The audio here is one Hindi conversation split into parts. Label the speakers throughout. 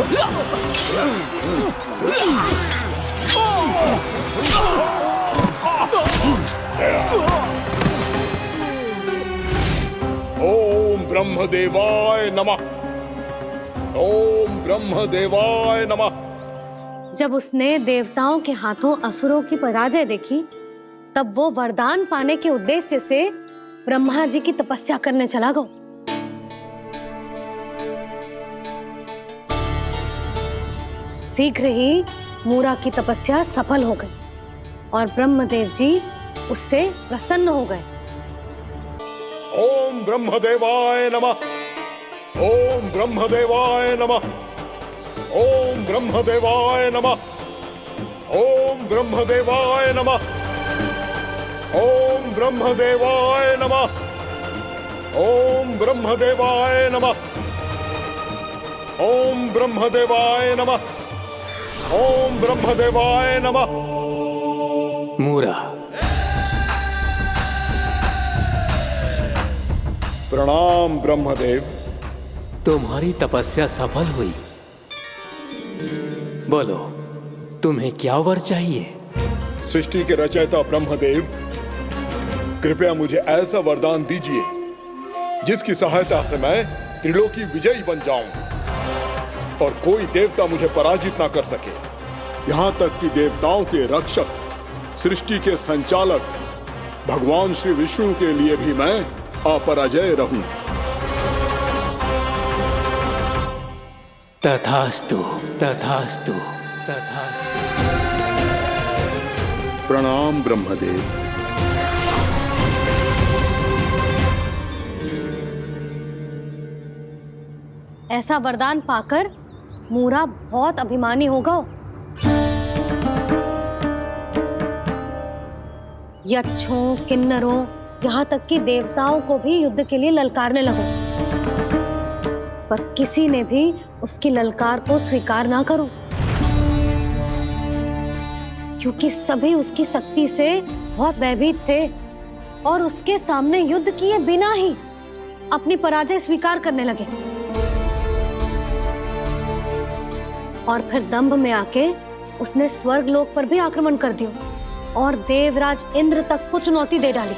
Speaker 1: ओम ब्रह्मदेवाय नमः। ओम ब्रह्मदेवाय नमः।
Speaker 2: जब उसने देवताओं के हाथों असुरों की पराजय देखी, तब वो वरदान पाने के उद्देश्य से ब्रह्मा जी की तपस्या करने चला गया। शीघ्र ही मूरा की तपस्या सफल हो गई और ब्रह्मदेव जी उससे प्रसन्न हो गए।
Speaker 1: ओम ब्रह्मदेवाय नमः। ओम ब्रह्मदेवाय नमः। ओम ब्रह्मदेवाय नमः। ओम ब्रह्मदेवाय नमः। ओम ब्रह्मदेवाय नमः। ओम ब्रह्मदेवाय नमः। ओम ब्रह्मदेवाय नमः। ओम ब्रह्मदेवाय नमः।
Speaker 3: मूरा,
Speaker 1: प्रणाम ब्रह्मदेव।
Speaker 3: तुम्हारी तपस्या सफल हुई। बोलो, तुम्हें क्या वर चाहिए?
Speaker 1: सृष्टि के रचयिता ब्रह्मदेव, कृपया मुझे ऐसा वरदान दीजिए जिसकी सहायता से मैं त्रिलोकी विजयी बन जाऊं और कोई देवता मुझे पराजित ना कर सके। यहां तक कि देवताओं के रक्षक, सृष्टि के संचालक भगवान श्री विष्णु के लिए भी मैं अपराजय रहूं।
Speaker 3: तथास्तु, तथास्तु, तथास्तु।
Speaker 1: प्रणाम ब्रह्मदेव।
Speaker 2: ऐसा वरदान पाकर मूरा बहुत अभिमानी होगा। यक्षों, किन्नरों, यहाँ तक कि देवताओं को भी युद्ध के लिए ललकारने लगा, पर किसी ने भी उसकी ललकार को स्वीकार ना करो, क्योंकि सभी उसकी शक्ति से बहुत भयभीत थे और उसके सामने युद्ध किए बिना ही अपनी पराजय स्वीकार करने लगे और फिर दंभ में आके उसने स्वर्ग लोक पर भी आक्रमण कर दिया और देवराज इंद्र तक को चुनौती दे डाली।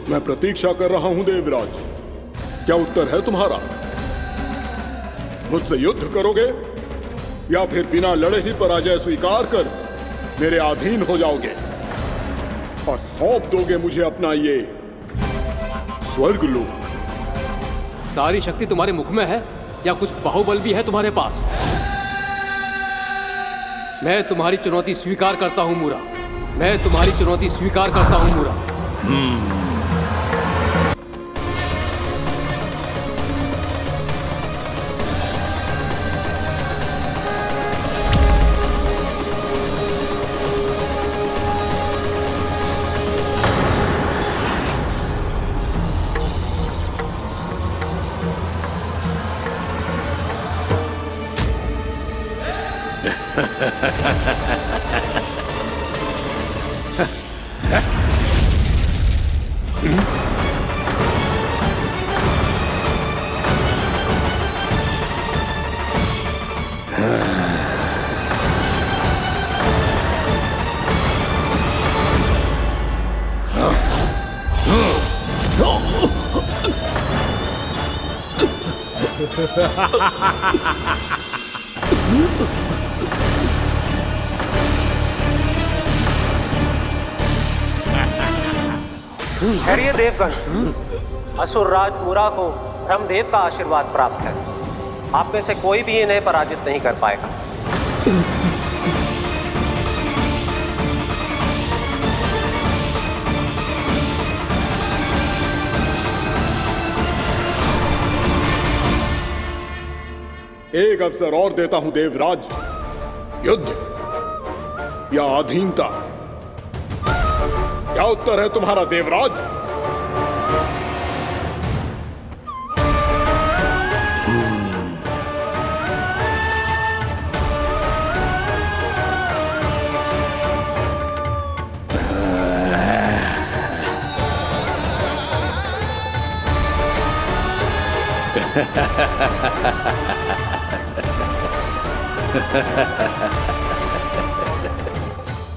Speaker 1: मैं प्रतीक्षा कर रहा हूं देवराज। क्या उत्तर है तुम्हारा? मुझसे युद्ध करोगे या फिर बिना लड़े ही पराजय स्वीकार कर मेरे अधीन हो जाओगे और सौंप दोगे मुझे अपना ये स्वर्ग लोक?
Speaker 3: सारी शक्ति तुम्हारे मुख में है या कुछ बाहुबल भी है तुम्हारे पास? मैं तुम्हारी चुनौती स्वीकार करता हूं मूरा। मैं तुम्हारी चुनौती स्वीकार करता हूं मूरा।
Speaker 4: खैरिए देवगण, असुरराज मूरा को ब्रह्मदेव का आशीर्वाद प्राप्त है। आप में से कोई भी इन्हें पराजित नहीं कर पाएगा।
Speaker 1: एक अवसर और देता हूं देवराज। युद्ध या अधीनता, क्या उत्तर है तुम्हारा देवराज?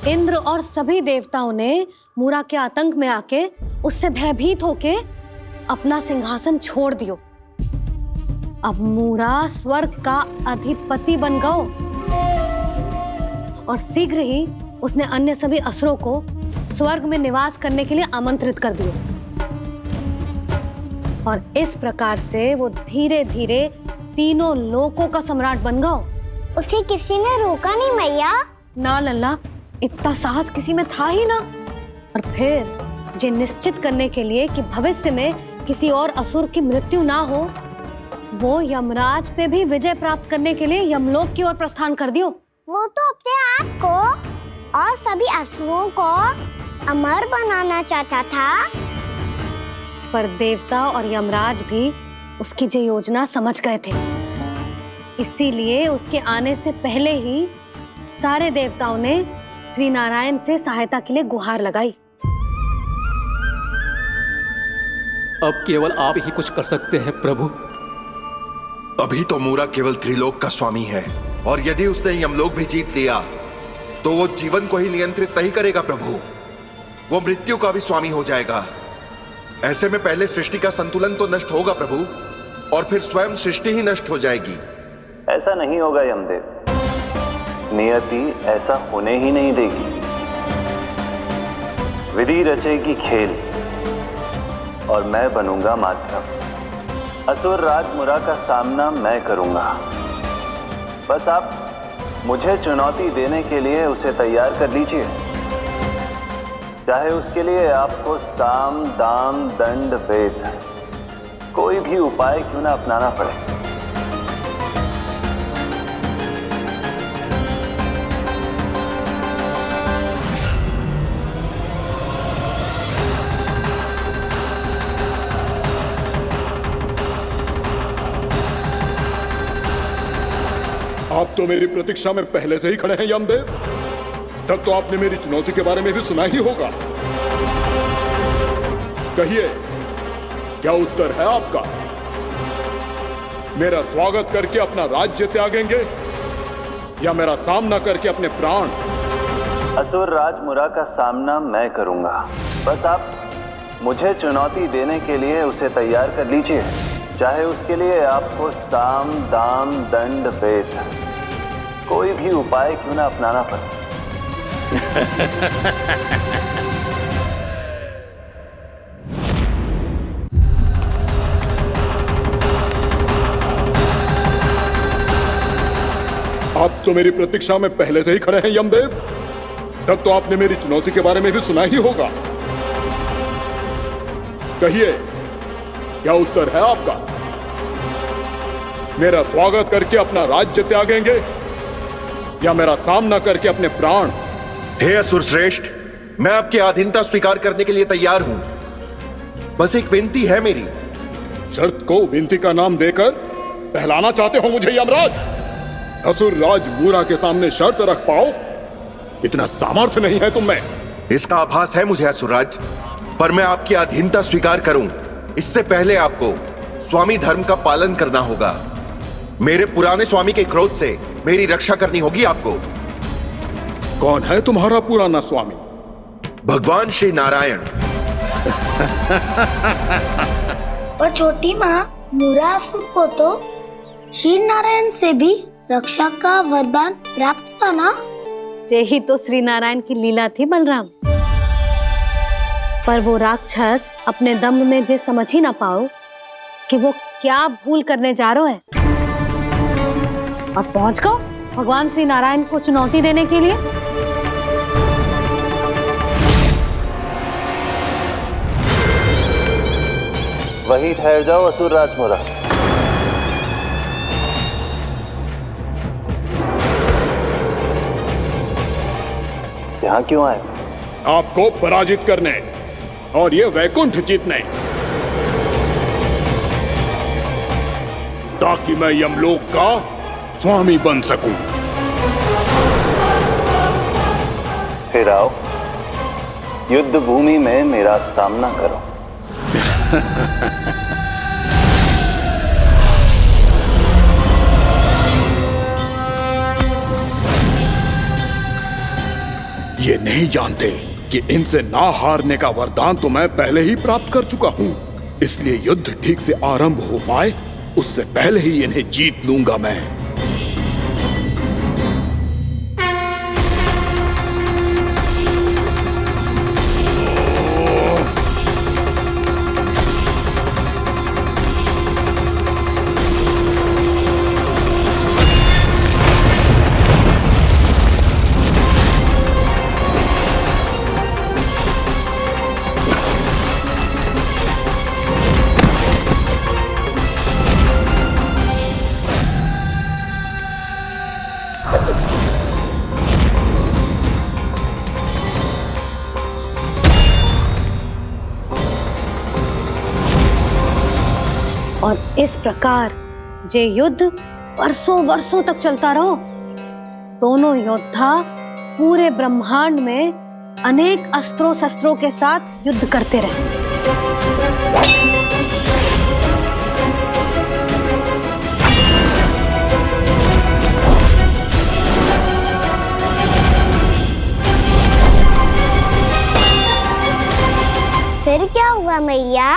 Speaker 2: इंद्र और सभी देवताओं ने मूरा के आतंक में आके उससे भयभीत होके अपना सिंहासन छोड़ दियो। अब मूरा स्वर्ग का अधिपति बन गयो और शीघ्र ही उसने अन्य सभी असुरों को स्वर्ग में निवास करने के लिए आमंत्रित कर दियो। और इस प्रकार से वो धीरे धीरे तीनों लोकों का सम्राट बन गयो।
Speaker 5: उसे किसी ने रोका नहीं मैया?
Speaker 2: ना लल्ला, इतना साहस किसी में था ही ना। और फिर ये निश्चित करने के लिए कि भविष्य में किसी और असुर की मृत्यु ना हो, वो यमराज पे भी विजय प्राप्त करने के लिए यमलोक की ओर प्रस्थान कर दियो।
Speaker 5: वो तो अपने आप को और सभी असुरों को अमर बनाना चाहता था।
Speaker 2: पर देवता और यमराज भी उसकी ये योजना समझ गए थे। इसीलिए उसके आने से पहले ही सारे देवताओं ने श्री नारायण से सहायता के लिए गुहार लगाई।
Speaker 3: अब केवल आप ही कुछ कर सकते हैं प्रभु।
Speaker 6: अभी तो मूरा केवल त्रिलोक का स्वामी है, और यदि उसने यमलोक भी जीत लिया तो वो जीवन को ही नियंत्रित नहीं करेगा प्रभु, वो मृत्यु का भी स्वामी हो जाएगा। ऐसे में पहले सृष्टि का संतुलन तो नष्ट होगा प्रभु, और फिर स्वयं सृष्टि ही नष्ट हो जाएगी।
Speaker 7: ऐसा नहीं होगा यमदेव, नियति ऐसा होने ही नहीं देगी। विधि रचेगी खेल और मैं बनूंगा माध्यम। असुर राज मुरा का सामना मैं करूंगा। बस आप मुझे चुनौती देने के लिए उसे तैयार कर लीजिए, चाहे उसके लिए आपको साम दाम दंड भेद कोई भी उपाय क्यों ना अपनाना पड़े।
Speaker 1: आप तो मेरी प्रतीक्षा में पहले से ही खड़े हैं यमदेव। तब तो आपने मेरी चुनौती के बारे में भी सुना ही होगा। कहिए, क्या उत्तर है आपका? मेरा स्वागत करके अपना राज्य त्यागेंगे या मेरा सामना करके अपने प्राण?
Speaker 7: असुर राज मुरा का सामना मैं करूंगा। बस आप मुझे चुनौती देने के लिए उसे तैयार कर लीजिए, चाहे उसके लिए आपको साम दाम दंड भेद कोई भी उपाय क्यों ना अपनाना पड़े।
Speaker 1: आप तो मेरी प्रतीक्षा में पहले से ही खड़े हैं यमदेव। तब तो आपने मेरी चुनौती के बारे में भी सुना ही होगा। कहिए, क्या उत्तर है आपका? मेरा स्वागत करके अपना राज्य त्यागेंगे या मेरा सामना करके अपने प्राण?
Speaker 6: हे असुर श्रेष्ठ, मैं आपकी अधीनता स्वीकार करने के लिए तैयार हूं। बस एक विनती है मेरी।
Speaker 1: शर्त को विनती का नाम देकर पहलाना चाहते हो मुझे यमराज? असुर राज मूरा के सामने शर्त रख पाओ, इतना सामर्थ्य नहीं है तुम में।
Speaker 6: इसका आभास है मुझे असुरराज, पर मैं आपकी अधीनता स्वीकार करूं इससे पहले आपको स्वामी धर्म का पालन करना होगा। मेरे पुराने स्वामी के क्रोध से मेरी रक्षा करनी होगी आपको।
Speaker 1: कौन है तुम्हारा पुराना स्वामी?
Speaker 6: भगवान श्री नारायण।
Speaker 5: और छोटी माँ मूरासुर को तो श्री नारायण से भी रक्षा का वरदान प्राप्त था ना?
Speaker 2: यही तो श्री नारायण की लीला थी बलराम। पर वो राक्षस अपने दम में जे समझ ही ना पाओ कि वो क्या भूल करने जा रहा है, और पहुंच गओ भगवान श्री नारायण को चुनौती देने के लिए।
Speaker 7: वहीं ठहर जाओ असुर राज मुरा। यहाँ क्यों आए?
Speaker 1: आपको पराजित करने और ये वैकुंठ जीतने, ताकि मैं यमलोक का स्वामी बन सकूं।
Speaker 7: फिर आओ, युद्ध भूमि में मेरा सामना करो।
Speaker 1: ये नहीं जानते कि इनसे ना हारने का वरदान तो मैं पहले ही प्राप्त कर चुका हूं, इसलिए युद्ध ठीक से आरंभ हो पाए उससे पहले ही इन्हें जीत लूंगा मैं।
Speaker 2: और इस प्रकार जे युद्ध वर्षों वर्षों तक चलता रहो। दोनों योद्धा पूरे ब्रह्मांड में अनेक अस्त्रों शस्त्रों के साथ युद्ध करते रहे।
Speaker 5: फिर क्या हुआ मैया?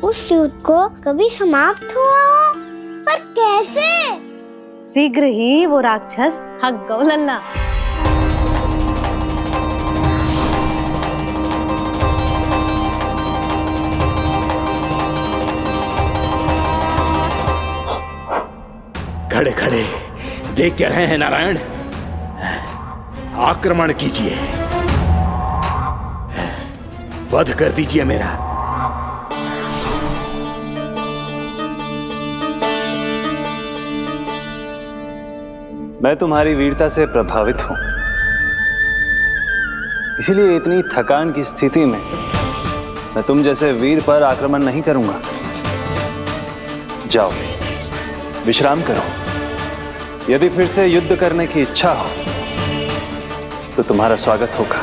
Speaker 5: उस युद्ध को कभी समाप्त हुआ हो, पर कैसे?
Speaker 2: शीघ्र ही वो राक्षस थक गौ लल्ला।
Speaker 1: खड़े खड़े देख क्या रहे हैं नारायण? आक्रमण कीजिए, वध कर दीजिए मेरा।
Speaker 7: मैं तुम्हारी वीरता से प्रभावित हूं, इसीलिए इतनी थकान की स्थिति में मैं तुम जैसे वीर पर आक्रमण नहीं करूंगा। जाओ, विश्राम करो। यदि फिर से युद्ध करने की इच्छा हो तो तुम्हारा स्वागत होगा।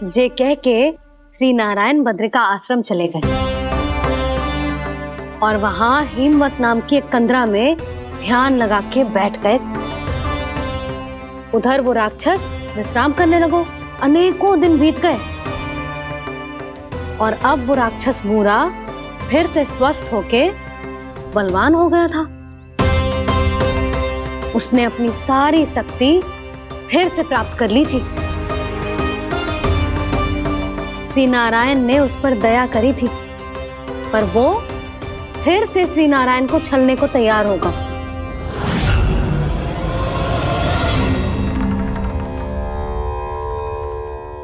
Speaker 2: जे कह के श्री नारायण बद्रिका आश्रम चले गए और वहां हिमवत नाम की एक कंदरा में ध्यान लगा के बैठ गए। उधर वो राक्षस विश्राम करने लगो। अनेकों दिन बीत गए और अब वो राक्षस मूरा फिर से स्वस्थ होके बलवान हो गया था। उसने अपनी सारी शक्ति फिर से प्राप्त कर ली थी। श्री नारायण ने उस पर दया करी थी, पर वो फिर से श्री नारायण को छलने को तैयार होगा।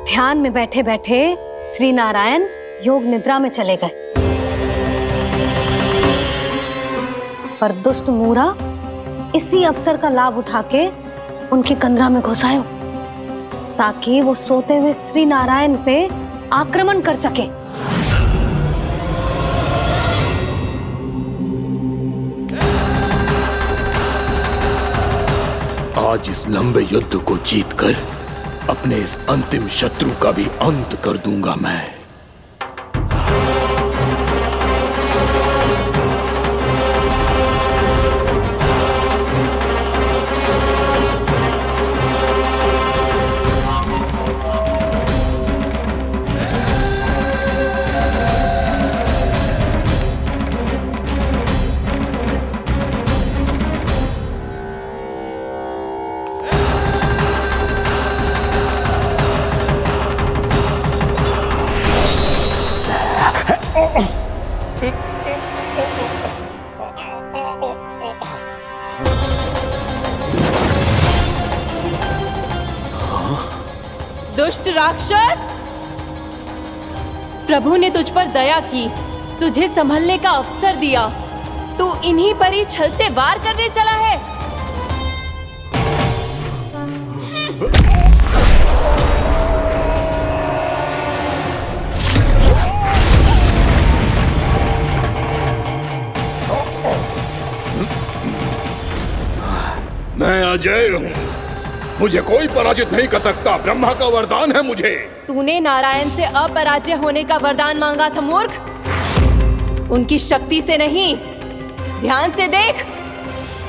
Speaker 2: ध्यान में बैठे बैठे श्री नारायण योग निद्रा में चले गए, पर दुष्ट मूरा इसी अवसर का लाभ उठा के उनकी कंदरा में घुस आयो, ताकि वो सोते हुए श्री नारायण पे आक्रमण कर सके।
Speaker 1: आज इस लंबे युद्ध को जीतकर अपने इस अंतिम शत्रु का भी अंत कर दूंगा मैं।
Speaker 8: दुष्ट राक्षस! प्रभु ने तुझ पर दया की, तुझे संभलने का अवसर दिया। तू इन्हीं पर ही छल से वार करने चला है।
Speaker 1: मैं अजय हूँ, मुझे कोई पराजित नहीं कर सकता। ब्रह्मा का वरदान है मुझे।
Speaker 8: तूने नारायण से अपराजय होने का वरदान मांगा था मूर्ख, उनकी शक्ति से नहीं। ध्यान से देख,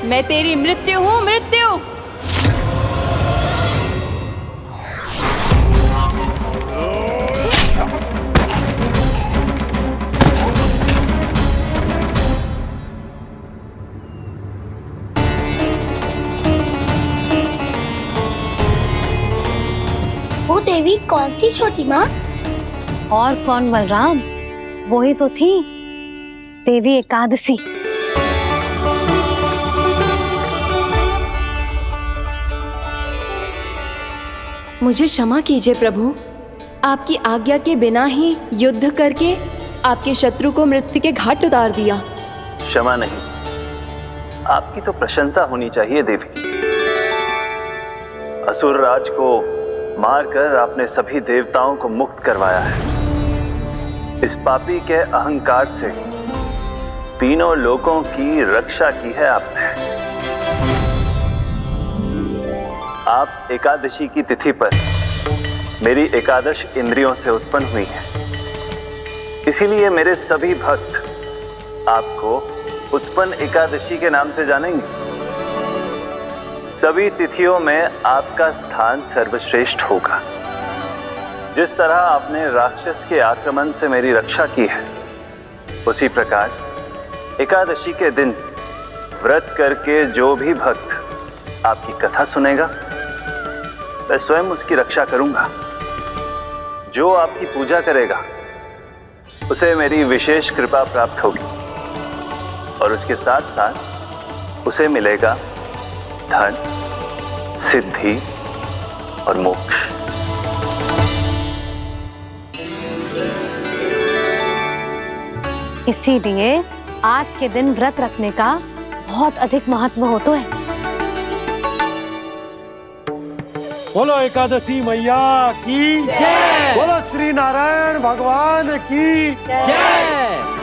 Speaker 8: मैं तेरी मृत्यु हूँ, मृत्यु।
Speaker 5: वो देवी कौन थी छोटी माँ?
Speaker 2: और कौन बलराम, वही तो थी देवी एकादशी।
Speaker 8: मुझे क्षमा कीजिए प्रभु, आपकी आज्ञा के बिना ही युद्ध करके आपके शत्रु को मृत्यु के घाट उतार दिया।
Speaker 7: क्षमा नहीं, आपकी तो प्रशंसा होनी चाहिए देवी। असुर राज को मारकर आपने सभी देवताओं को मुक्त करवाया है। इस पापी के अहंकार से तीनों लोकों की रक्षा की है आपने। आप एकादशी की तिथि पर मेरी एकादश इंद्रियों से उत्पन्न हुई हैं। इसीलिए मेरे सभी भक्त आपको उत्पन्न एकादशी के नाम से जानेंगे। सभी तिथियों में आपका स्थान सर्वश्रेष्ठ होगा। जिस तरह आपने राक्षस के आक्रमण से मेरी रक्षा की है, उसी प्रकार एकादशी के दिन व्रत करके जो भी भक्त आपकी कथा सुनेगा, मैं स्वयं उसकी रक्षा करूंगा। जो आपकी पूजा करेगा, उसे मेरी विशेष कृपा प्राप्त होगी और उसके साथ साथ उसे मिलेगा धन, सिद्धि और मोक्ष।
Speaker 2: इसीलिए आज के दिन व्रत रखने का बहुत अधिक महत्व होता है।
Speaker 9: बोलो एकादशी मैया की जय। बोलो श्री नारायण भगवान की जय।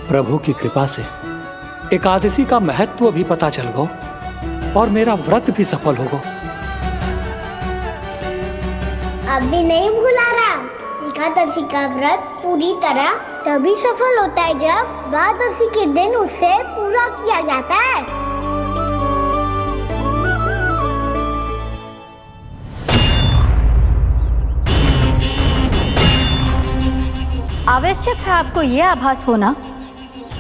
Speaker 3: प्रभु की कृपा से एकादशी का महत्व भी पता चल गो और मेरा व्रत भी सफल होगा।
Speaker 5: अभी नहीं भूला रहा, एकादशी का व्रत पूरी तरह तभी सफल होता है जब द्वादशी के दिन उसे पूरा किया जाता है।
Speaker 10: आवश्यक है आपको यह आभास होना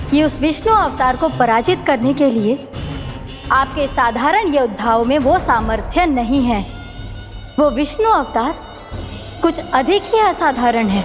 Speaker 10: कि उस विष्णु अवतार को पराजित करने के लिए आपके साधारण योद्धाओं में वो सामर्थ्य नहीं है। वो विष्णु अवतार कुछ अधिक ही असाधारण है।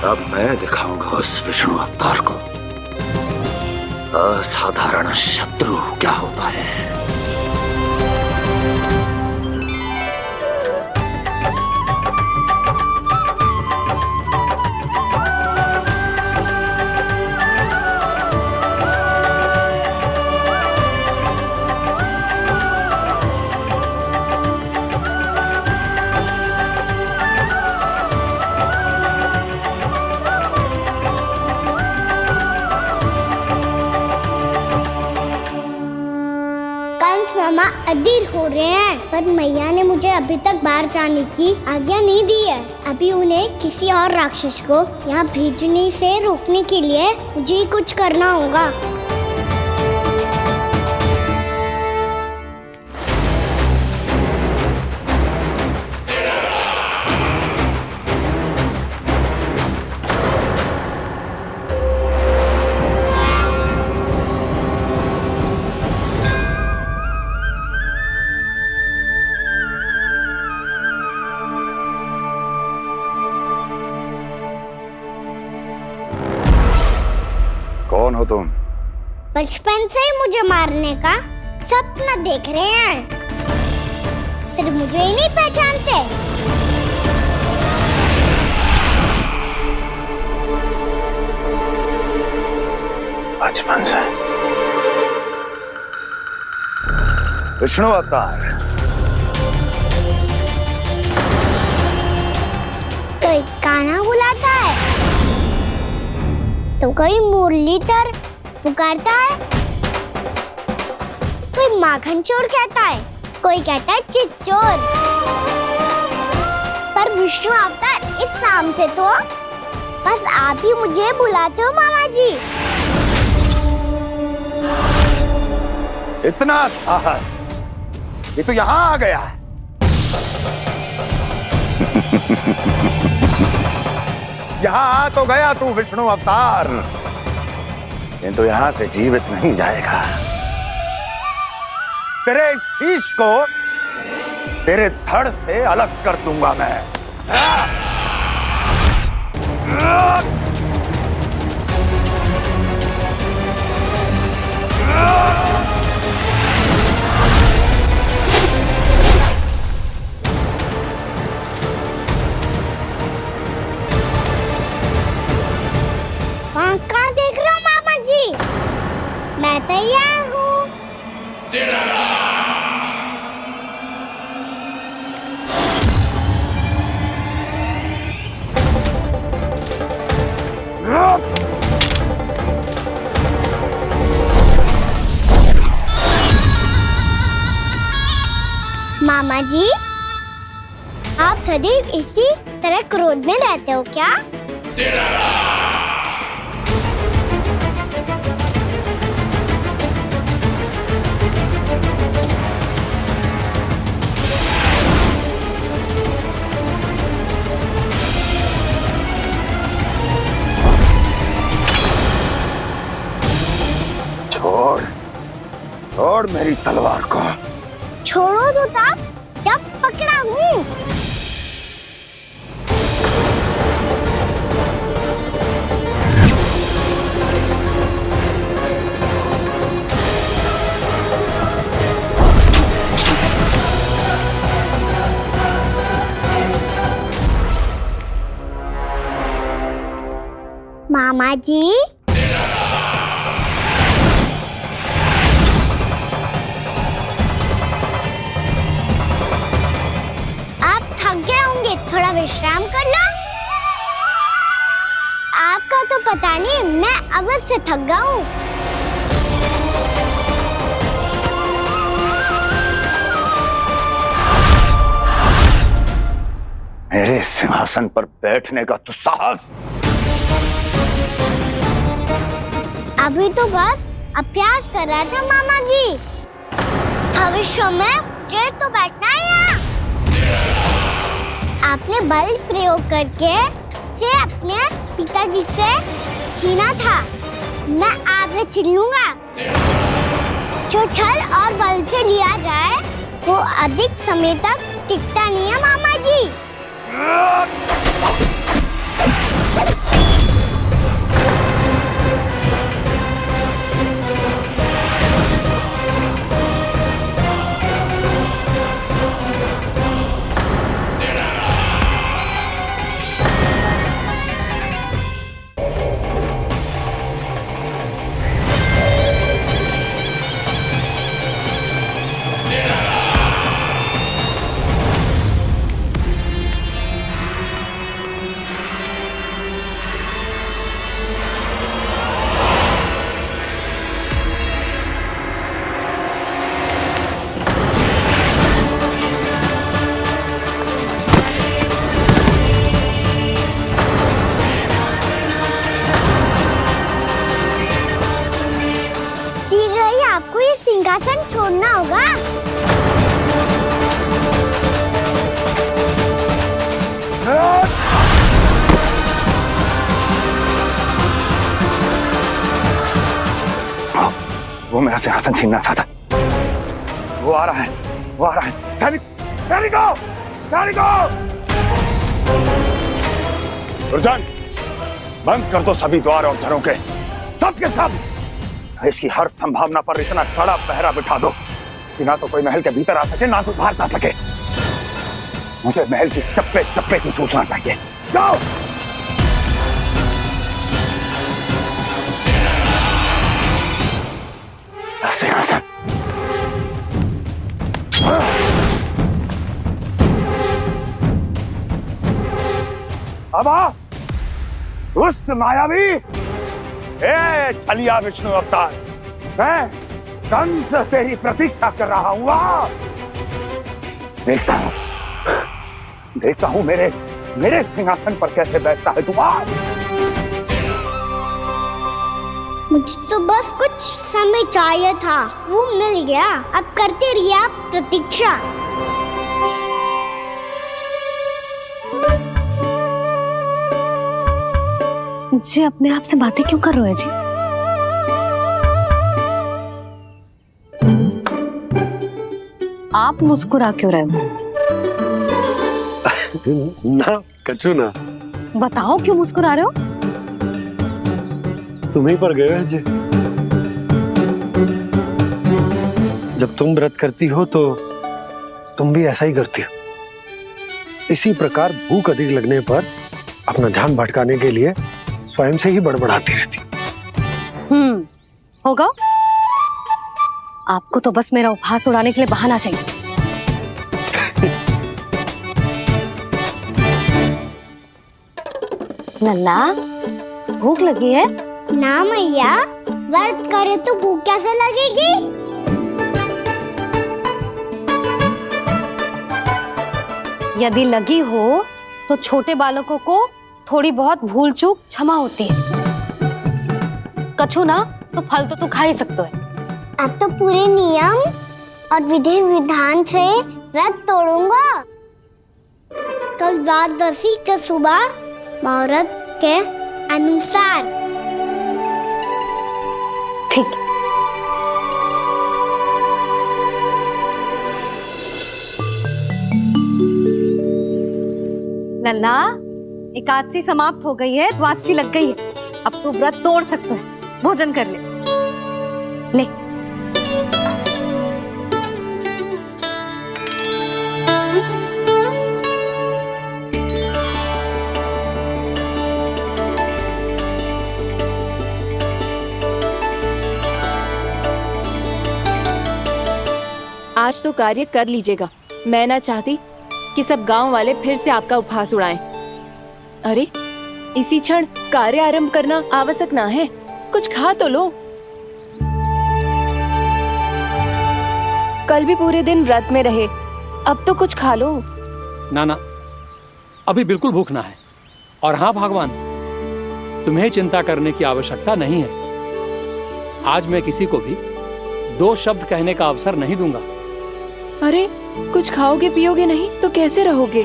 Speaker 6: अब मैं दिखाऊंगा उस विष्णु अवतार को असाधारण शत्रु क्या होता है।
Speaker 5: मामा अधीर हो रहे हैं, पर मैया ने मुझे अभी तक बाहर जाने की आज्ञा नहीं दी है। अभी उन्हें किसी और राक्षस को यहाँ भेजने से रोकने के लिए मुझे कुछ करना होगा।
Speaker 6: कौन हो तुम?
Speaker 5: बचपन से ही मुझे मारने का सपना देख रहे हैं, फिर मुझे ही नहीं पहचानते।
Speaker 7: बचपन से विष्णु अवतार।
Speaker 5: कोई कान्हा बुलाता है तो कोई मुरलीधर पुकारता है, कोई माखन चोर कहता है, कोई कहता है चिच्चोर। पर विष्णु अवतार इस नाम से तो बस आप ही मुझे बुलाते हो मामा जी।
Speaker 6: इतना साहस, ये तो यहाँ आ गया है। यहाँ आ तो गया तू विष्णु अवतार, किंतु यहाँ से जीवित नहीं जाएगा। तेरे इस शीश को तेरे धड़ से अलग कर दूंगा मैं।
Speaker 5: वहाँ कहाँ देख रहे हो मामा जी? मैं तैयार हूँ। मामा जी, आप सदैव इसी तरह क्रोध में रहते हो क्या?
Speaker 6: छोड़, छोड़ मेरी तलवार को।
Speaker 5: छोड़ो तो तब जब पकड़ा हूँ। मामा जी, थोड़ा विश्राम कर लो। आपका तो पता नहीं, मैं अवश्य थक गया हूँ।
Speaker 6: मेरे सिंहासन पर बैठने का तो साहस।
Speaker 5: अभी तो बस अभ्यास कर रहा था मामा जी, भविष्य में मुझे तो बैठना है यहाँ। आपने बल प्रयोग करके से अपने पिताजी से छीना था, मैं आज छीन लूंगा। जो छल और बल से लिया जाए वो अधिक समय तक टिकता नहीं है मामा जी। सिंहासन छोड़ना होगा।
Speaker 6: वो मेरा सिंहासन छीनना चाहता। वो आ रहा है, वो आ रहा है। सैनिकों, दुर्जन, बंद कर दो सभी द्वार और घरों के
Speaker 11: सब के सब इसकी हर संभावना पर इतना कड़ा पहरा बिठा दो कि ना तो कोई महल के भीतर आ सके ना तो बाहर जा सके। मुझे महल की चप्पे चप्पे की सूचना चाहिए। जाओ। सिंहासन। अब आ दुष्ट मायावी, ए छलिया विष्णु अवतार, मैं कंस तेरी प्रतीक्षा कर रहा हूं। देखता हूं मेरे सिंहासन पर कैसे बैठता है तू।
Speaker 5: मुझे तो बस कुछ समय चाहिए था, वो मिल गया। अब करते रहिए आप प्रतीक्षा।
Speaker 2: जी अपने आप से बातें क्यों कर रहे हो जी? आप मुस्कुरा क्यों रहे हो?
Speaker 9: ना कछु ना।
Speaker 2: बताओ क्यों मुस्कुरा रहे हो?
Speaker 9: तुम ही पर गए हैं जी। जब तुम व्रत करती हो तो तुम भी ऐसा ही करती हो। इसी प्रकार भूख अधिक लगने पर अपना ध्यान भटकाने के लिए स्वयं से ही बड़बड़ाती रहती।
Speaker 2: होगा। आपको तो बस मेरा उपहास उड़ाने के लिए बहाना चाहिए। लल्ला, भूख लगी है?
Speaker 5: ना मैया, व्रत करे तो भूख कैसे लगेगी?
Speaker 2: यदि लगी हो तो छोटे बालकों को थोड़ी बहुत भूल चूक क्षमा होती है। कछु ना तो फल तो तू खा ही सकते है।
Speaker 5: अब तो पूरे नियम और विधि विधान से व्रत तोड़ूंगा। कल द्वादशी के सुबह मुहूर्त के अनुसार।
Speaker 2: ठीक। लल्ला, एकादशी समाप्त हो गई है, द्वादशी लग गई है। अब तू व्रत तोड़ सकते है। भोजन कर ले। ले।
Speaker 8: आज तो कार्य कर लीजिएगा। मैं ना चाहती कि सब गांव वाले फिर से आपका उपहास उड़ाएं। अरे, इसी क्षण कार्य आरंभ करना आवश्यक ना है। कुछ खा तो लो। कल भी पूरे दिन व्रत में रहे, अब तो कुछ खा लो।
Speaker 3: ना, अभी बिल्कुल भूख ना है। और हाँ भगवान, तुम्हें चिंता करने की आवश्यकता नहीं है। आज मैं किसी को भी 2 शब्द कहने का अवसर नहीं दूंगा।
Speaker 8: अरे, कुछ खाओगे पियोगे नहीं तो कैसे रहोगे?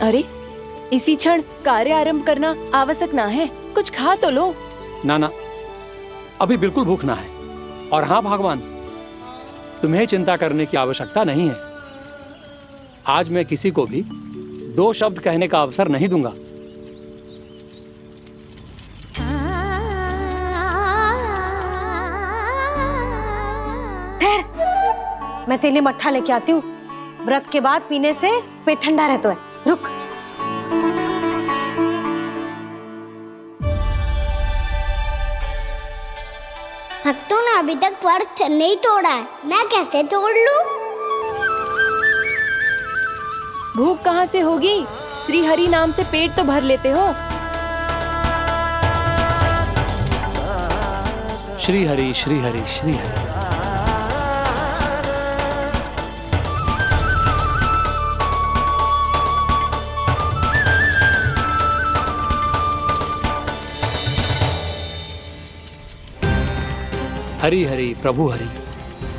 Speaker 8: अरे, इसी क्षण कार्य आरंभ करना आवश्यक ना है। कुछ खा तो लो।
Speaker 3: ना, अभी बिल्कुल भूख ना है। और हाँ भगवान, तुम्हें चिंता करने की आवश्यकता नहीं है। आज मैं किसी को भी 2 शब्द कहने का अवसर नहीं दूंगा।
Speaker 2: ठहर, मैं तेरे लिए मट्ठा लेके आती हूँ। व्रत के बाद पीने से पेट ठंडा रहता है। रुक।
Speaker 5: भक्तों ने अभी तक व्रत नहीं तोड़ा है, मैं कैसे तोड़ लूं?
Speaker 8: भूख कहाँ से होगी? श्री हरि नाम से पेट तो भर लेते हो।
Speaker 3: श्री हरि श्री हरि श्री हरि। हरि हरि प्रभु हरि,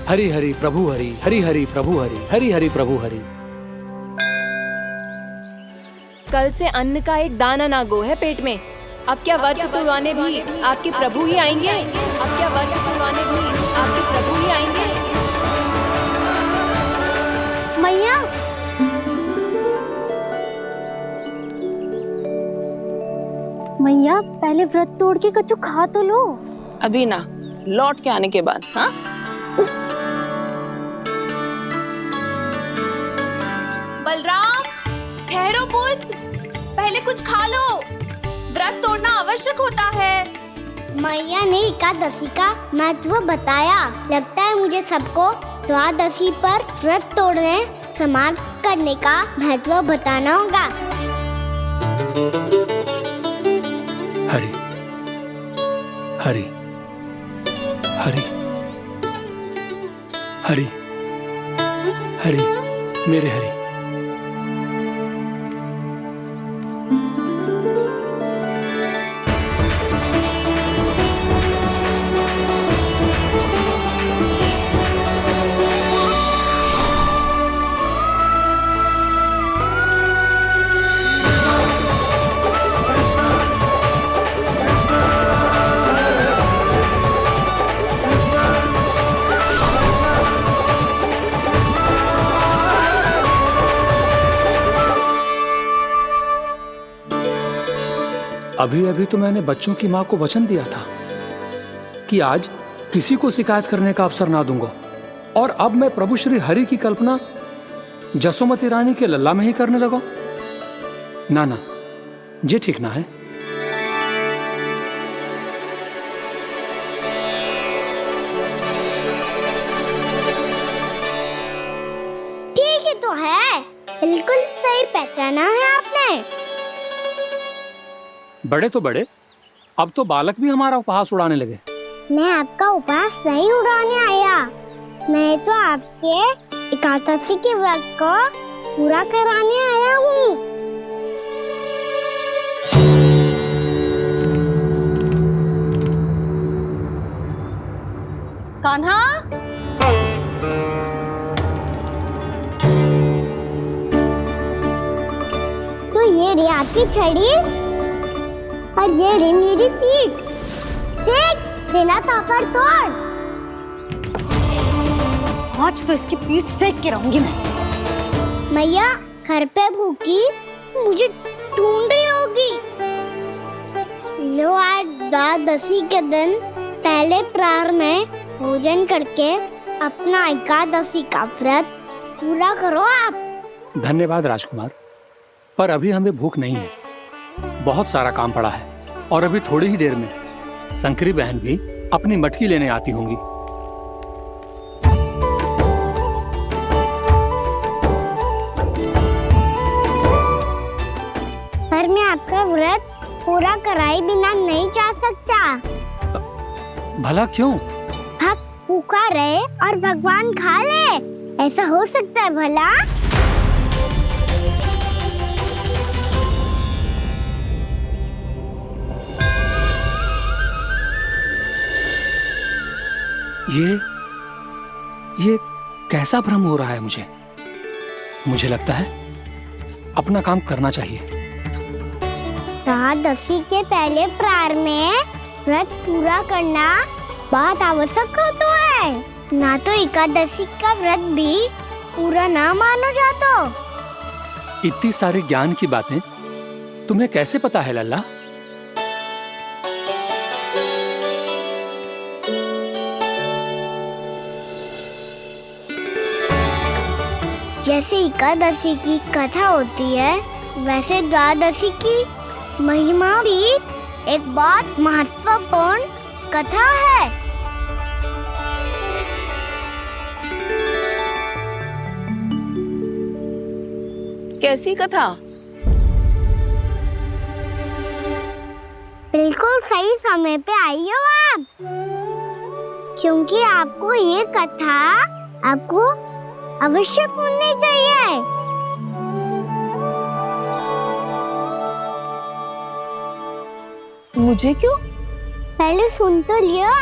Speaker 3: हरि हरि प्रभु हरि, हरि हरि प्रभु हरि, हरि हरि प्रभु हरि।
Speaker 8: कल से अन्न का एक दाना ना गो है पेट में। अब क्या व्रत तुड़वाने भी आपके प्रभु ही आएंगे? अब क्या व्रत तुड़वाने भी आपके प्रभु ही आएंगे?
Speaker 5: मैया, मैया पहले व्रत तोड़ के कच्चू खा तो लो।
Speaker 12: अभी ना, लौट के आने के बाद। हाँ,
Speaker 8: बलराम, ठहरो पुत्र, पहले कुछ खा लो। व्रत तोड़ना आवश्यक होता है।
Speaker 5: मैया ने एकादशी का महत्व बताया। लगता है मुझे सबको द्वादशी पर व्रत तोड़ने समाप्त करने का महत्व बताना होगा।
Speaker 3: हरि हरि हरि हरि हरि मेरे हरि। अभी अभी तो मैंने बच्चों की मां को वचन दिया था कि आज किसी को शिकायत करने का अवसर ना दूंगा, और अब मैं प्रभु श्री हरि की कल्पना जसोमती रानी के लल्ला में ही करने लगा। ना ना, ये ठीक ना है।
Speaker 5: ठीक ही तो है, बिल्कुल सही पहचाना है आपने।
Speaker 3: बड़े तो बड़े, अब तो बालक भी हमारा उपहास उड़ाने लगे।
Speaker 5: मैं आपका उपहास नहीं उड़ाने आया, मैं तो आपके एकादशी के व्रत को पूरा कराने आया हूँ।
Speaker 2: कान्हा,
Speaker 5: तो ये रे आपकी छड़ी और ये रे मेरी पीठ। सेक बिना तापर तोड़।
Speaker 2: आज तो इसकी पीठ सेक के रहूंगी मैं।
Speaker 5: मैया घर पे भूखी मुझे ढूंढ रही होगी। लो, आज द्वादशी के दिन पहले प्रहर में भोजन करके अपना एकादशी का व्रत पूरा करो आप।
Speaker 3: धन्यवाद राजकुमार, पर अभी हमें भूख नहीं है। बहुत सारा काम पड़ा है, और अभी थोड़ी ही देर में शंकरी बहन भी अपनी मटकी लेने आती होंगी।
Speaker 5: पर मैं आपका व्रत पूरा कराए बिना नहीं जा सकता।
Speaker 3: भला क्यों?
Speaker 5: भक्त भूखा रहे और भगवान खा ले, ऐसा हो सकता है भला?
Speaker 3: ये कैसा भ्रम हो रहा है मुझे? मुझे लगता है अपना काम करना चाहिए।
Speaker 5: द्वादशी के पहले प्रहर में व्रत पूरा करना बहुत आवश्यक होता है, ना तो एकादशी का व्रत भी पूरा ना मानो जातो।
Speaker 3: इतनी सारे ज्ञान की बातें तुम्हें कैसे पता है लल्ला?
Speaker 5: जैसे एकादशी की कथा होती है, वैसे द्वादशी की महिमा भी एक बहुत महत्वपूर्ण कथा है।
Speaker 12: कैसी कथा?
Speaker 5: बिल्कुल सही समय पे आई हो आप, क्योंकि आपको ये कथा आपको अवश्य सुननी चाहिए।
Speaker 12: मुझे क्यों?
Speaker 5: पहले सुन तो लियो,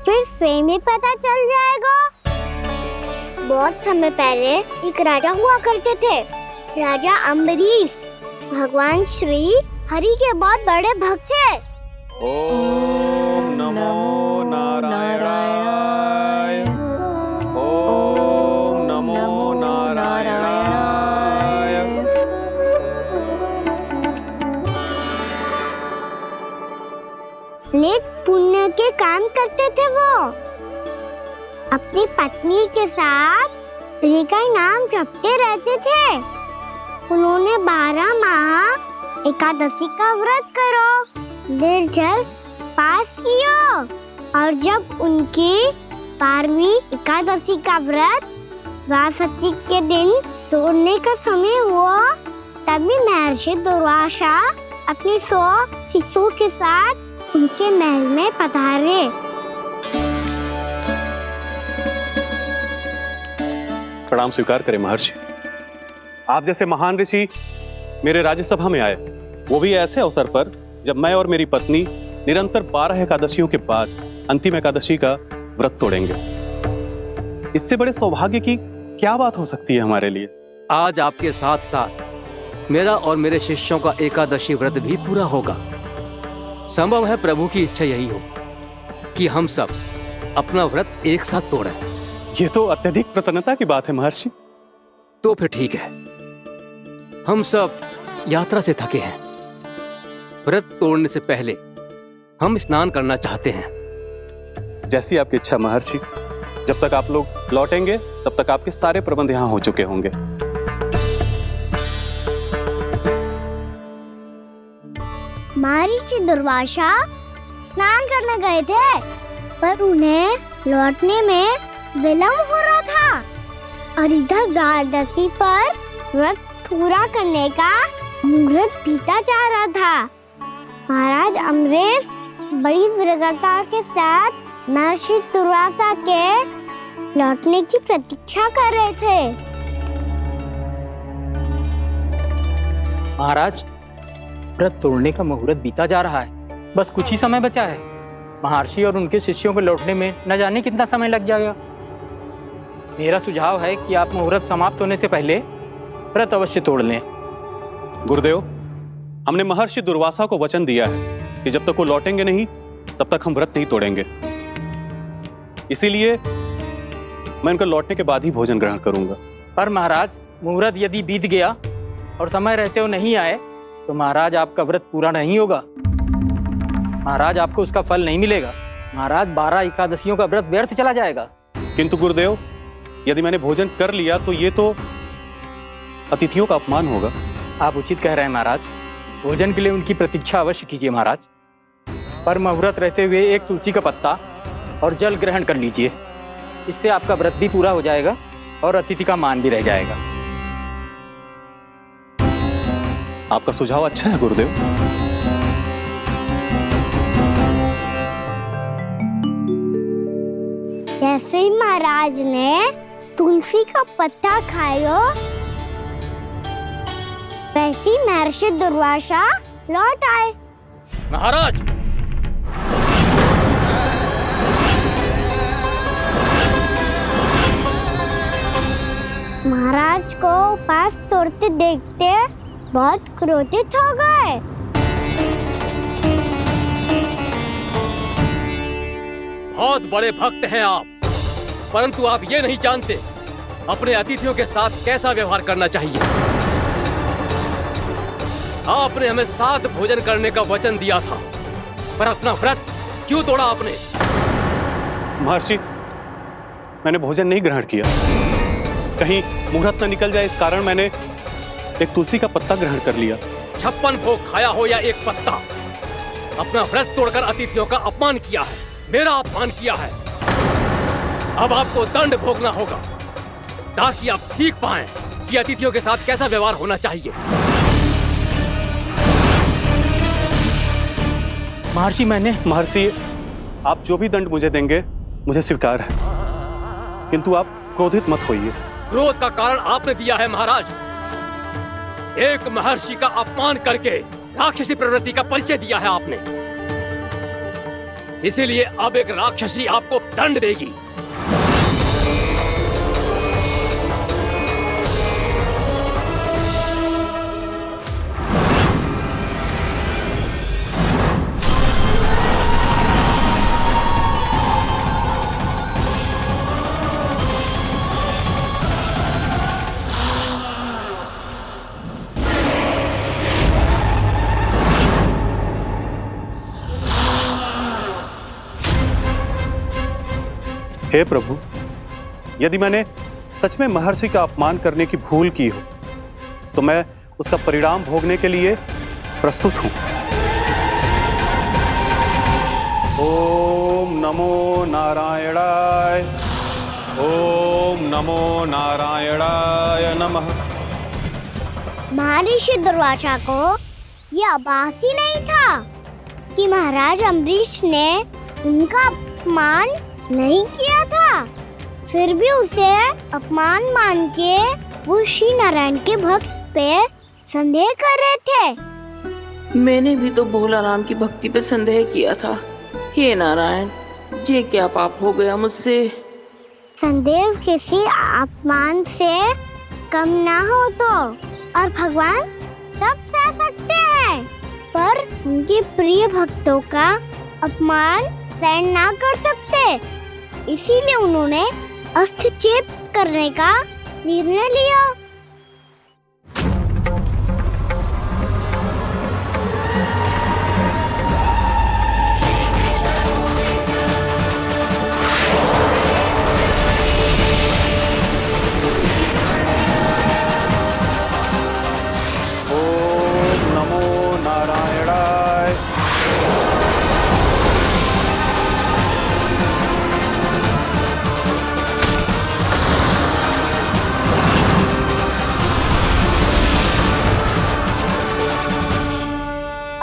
Speaker 5: फिर स्वयं ही पता चल जाएगा। बहुत समय पहले एक राजा हुआ करते थे, राजा अम्बरीश। भगवान श्री हरि के बहुत बड़े भक्त थे।
Speaker 13: ओम नमो नारायणाय। ओम नमो नारायणाय।
Speaker 5: नेक पुण्य के काम करते थे वो। अपनी पत्नी के साथ हरि का नाम जपते रहते थे। उन्होंने 12 माह एकादशी का व्रत करो, निर्जल पास किया, और जब उनकी 12वीं एकादशी का व्रत द्वादशी के दिन तोड़ने का समय हुआ, तभी महर्षि दुर्वासा अपनी 100 शिष्यों के साथ उनके महल में पधारे।
Speaker 13: प्रणाम स्वीकार करें महर्षि। आप जैसे महान ऋषि मेरे राज्यसभा में आए, वो भी ऐसे अवसर पर जब मैं और मेरी पत्नी निरंतर 12 एकादशियों के बाद अंतिम एकादशी का व्रत तोड़ेंगे। इससे बड़े सौभाग्य की क्या बात हो सकती है हमारे लिए।
Speaker 3: आज आपके साथ साथ मेरा और मेरे शिष्यों का एकादशी व्रत भी पूरा होगा। संभव है प्रभु की इच्छा यही हो कि हम सब अपना व्रत एक साथ तोड़ें।
Speaker 13: ये तो अत्यधिक प्रसन्नता की बात है महर्षि।
Speaker 3: तो फिर ठीक है, हम सब यात्रा से थके हैं। व्रत तोड़ने से पहले हम स्नान करना चाहते हैं।
Speaker 13: जैसी आपकी इच्छा महर्षि। जब तक आप लोग लौटेंगे तब तक आपके सारे प्रबंध यहाँ हो चुके होंगे।
Speaker 5: महर्षि दुर्वासा स्नान करने गए थे, पर उन्हें लौटने में विलंब हो रहा था, और इधर द्वादशी पर व्रत पूरा करने का मुहूर्त बीता जा रहा था। महाराज अमरेश बड़ी विरगता के साथ महर्षि दुर्वासा के लौटने की प्रतीक्षा कर रहे थे।
Speaker 14: महाराज, व्रत तोड़ने का मुहूर्त बीता जा रहा है, बस कुछ ही समय बचा है। महर्षि और उनके शिष्यों को लौटने में न जाने कितना समय लग जाएगा। मेरा सुझाव है कि आप मुहूर्त समाप्त होने से पहले व्रत अवश्य तोड़ लें।
Speaker 13: गुरुदेव, हमने महर्षि दुर्वासा को वचन दिया है कि जब तक वो लौटेंगे नहीं तब तक हम व्रत नहीं तोड़ेंगे। इसीलिए मैं उनके लौटने के बाद ही भोजन ग्रहण करूंगा।
Speaker 14: पर महाराज, मुहूर्त यदि बीत गया और समय रहते हुए नहीं आए तो महाराज आपका व्रत पूरा नहीं होगा। महाराज, आपको उसका फल नहीं मिलेगा। महाराज, 12 एकादशियों का व्रत व्यर्थ चला जाएगा।
Speaker 13: किंतु गुरुदेव, यदि मैंने भोजन कर लिया तो ये तो अतिथियों का अपमान होगा।
Speaker 14: आप उचित कह रहे हैं महाराज, भोजन के लिए उनकी प्रतीक्षा अवश्य कीजिए महाराज। पर मुहूर्त रहते हुए एक तुलसी का पत्ता और जल ग्रहण कर लीजिए। इससे आपका व्रत भी पूरा हो जाएगा और अतिथि का मान भी रह जाएगा।
Speaker 13: आपका सुझाव अच्छा है गुरुदेव।
Speaker 5: जैसे ही महाराज ने तुलसी का पत्ता खाया, वैसे ही महर्षि दुर्वासा लौट आए।
Speaker 3: महाराज,
Speaker 5: महाराज को उपास तोड़ते देखते बहुत क्रोधित हो गए।
Speaker 3: बहुत बड़े भक्त हैं आप, परंतु आप ये नहीं जानते अपने अतिथियों के साथ कैसा व्यवहार करना चाहिए। आपने हमें साथ भोजन करने का वचन दिया था, पर अपना व्रत क्यों तोड़ा आपने?
Speaker 13: महर्षि, मैंने भोजन नहीं ग्रहण किया। कहीं मुहूर्त न निकल जाए इस कारण मैंने एक तुलसी का पत्ता ग्रहण कर लिया।
Speaker 3: 56 भोग खाया हो या एक पत्ता, अपना व्रत तोड़कर अतिथियों का अपमान किया है, मेरा अपमान किया है। अब आपको दंड भोगना होगा ताकि आप सीख पाएं कि अतिथियों के साथ कैसा व्यवहार होना चाहिए।
Speaker 13: महर्षि, आप जो भी दंड मुझे देंगे मुझे स्वीकार है, किंतु आप क्रोधित मत होइए।
Speaker 3: क्रोध का कारण आपने दिया है महाराज। एक महर्षि का अपमान करके राक्षसी प्रवृत्ति का परिचय दिया है आपने। इसीलिए अब एक राक्षसी आपको दंड देगी।
Speaker 13: हे प्रभु, यदि मैंने सच में महर्षि का अपमान करने की भूल की हो तो मैं उसका परिणाम भोगने के लिए प्रस्तुत हूं। ओम नमो नारायणाय, ओम नमो नारायणाय नमः।
Speaker 5: महर्षि दुर्वासा को यह आभास ही नहीं था कि महाराज अम्बरीश ने उनका अपमान नहीं किया था। फिर भी उसे अपमान मान के वो श्री नारायण के भक्त पे संदेह कर रहे थे।
Speaker 12: मैंने भी तो भोला राम की भक्ति पे संदेह किया था। हे नारायण, ये क्या पाप हो गया मुझसे।
Speaker 5: संदेह किसी अपमान से कम ना हो तो, और भगवान सब सह सकते हैं, पर उनके प्रिय भक्तों का अपमान सहन ना कर सकते। इसीलिए उन्होंने हस्तक्षेप करने का निर्णय लिया।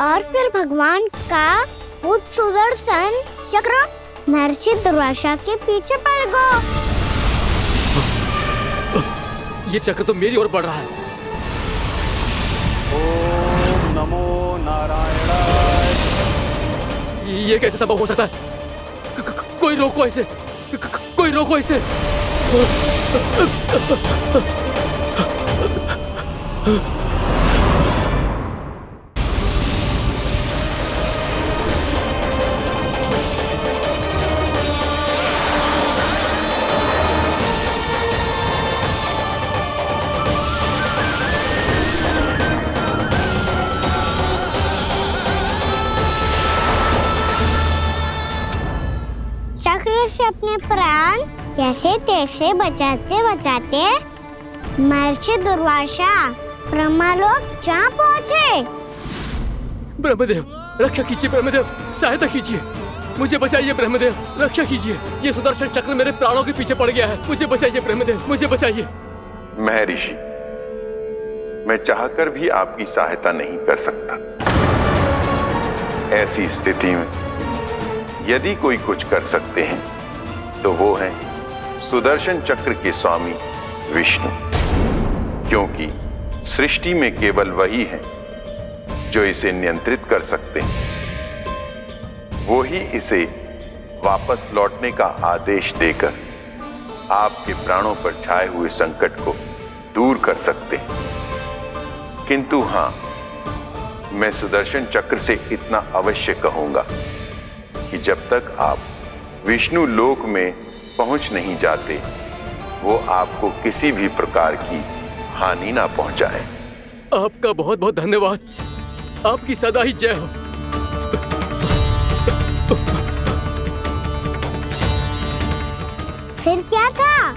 Speaker 5: और फिर भगवान का वो सुदर्शन चक्र महर्षि दुर्वासा के पीछे पड़ गया।
Speaker 3: ये चक्र तो मेरी ओर बढ़ रहा है।
Speaker 13: ओम नमो नारायणाय।
Speaker 3: ये कैसे संभव हो सकता है? कोई रोको इसे, कोई रोको इसे।
Speaker 5: चक्र से अपने प्राण कैसे तैसे बचाते बचाते महर्षि दुर्वासा ब्रह्मलोक जा पहुँचे।
Speaker 3: ब्रह्मदेव, रक्षा कीजिए ब्रह्मदेव, सहायता कीजिए, मुझे बचाइए ब्रह्मदेव, रक्षा कीजिए। ये सुदर्शन चक्र मेरे प्राणों के पीछे पड़ गया है, मुझे बचाइए ब्रह्मदेव, मुझे बचाइए।
Speaker 15: महर्षि, मैं चाहकर भी आपकी सहायता नहीं कर सकता। ऐसी स्थिति में यदि कोई कुछ कर सकते हैं तो वो हैं सुदर्शन चक्र के स्वामी विष्णु, क्योंकि सृष्टि में केवल वही है जो इसे नियंत्रित कर सकते हैं। वो ही इसे वापस लौटने का आदेश देकर आपके प्राणों पर छाए हुए संकट को दूर कर सकते हैं। किंतु हां, मैं सुदर्शन चक्र से इतना अवश्य कहूंगा कि जब तक आप विष्णु लोक में पहुंच नहीं जाते, वो आपको किसी भी प्रकार की हानि ना पहुंचाए।
Speaker 3: आपका बहुत बहुत धन्यवाद, आपकी सदा ही जय हो।
Speaker 5: फिर क्या था?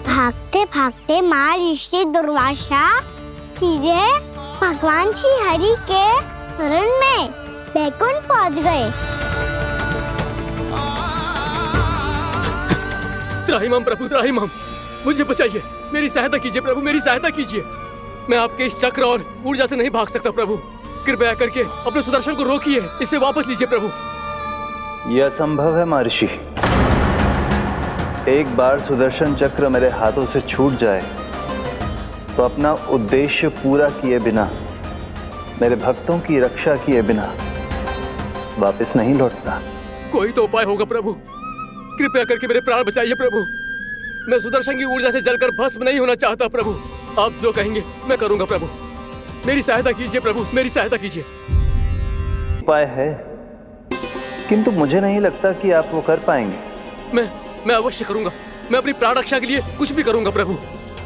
Speaker 5: भागते भागते महर्षि दुर्वासा सीधे भगवान श्री हरि के शरण में बैकुंठ पहुंच गए।
Speaker 3: त्राहिमाम प्रभु, त्राहिमाम, मुझे बचाइए, मेरी सहायता कीजिए प्रभु, मेरी सहायता कीजिए। मैं आपके इस चक्र और ऊर्जा से नहीं भाग सकता प्रभु, कृपया करके अपने सुदर्शन को रोकिए, इसे वापस लीजिए प्रभु।
Speaker 7: यह असंभव है महर्षि। एक बार सुदर्शन चक्र मेरे हाथों से छूट जाए तो अपना उद्देश्य पूरा किए बिना, मेरे भक्तों की रक्षा किए बिना वापस नहीं लौटता।
Speaker 3: कोई तो उपाय होगा प्रभु, कृपया करके मेरे प्राण बचाइए प्रभु। मैं सुदर्शन की ऊर्जा से जलकर भस्म नहीं होना चाहता प्रभु। आप जो कहेंगे मैं करूंगा प्रभु, मेरी सहायता कीजिए प्रभु, मेरी सहायता कीजिए।
Speaker 7: उपाय है, किंतु मुझे नहीं लगता कि आप वो कर पाएंगे।
Speaker 3: मैं अवश्य करूंगा, मैं अपनी प्राण रक्षा के लिए कुछ भी करूंगा प्रभु।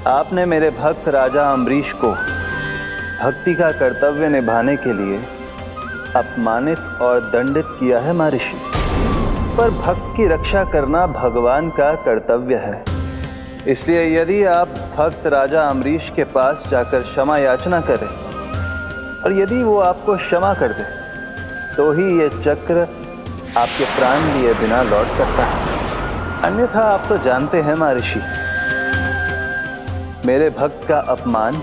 Speaker 7: आपने मेरे भक्त राजा अम्बरीश को भक्ति का कर्तव्य निभाने के लिए अपमानित और दंडित किया है महर्षि। पर भक्त की रक्षा करना भगवान का कर्तव्य है। इसलिए यदि आप भक्त राजा अम्बरीश के पास जाकर क्षमा याचना करें और यदि वो आपको क्षमा कर दे तो ही ये चक्र आपके प्राण लिए बिना लौट सकता है। अन्यथा आप तो जानते हैं महर्षि, मेरे भक्त का अपमान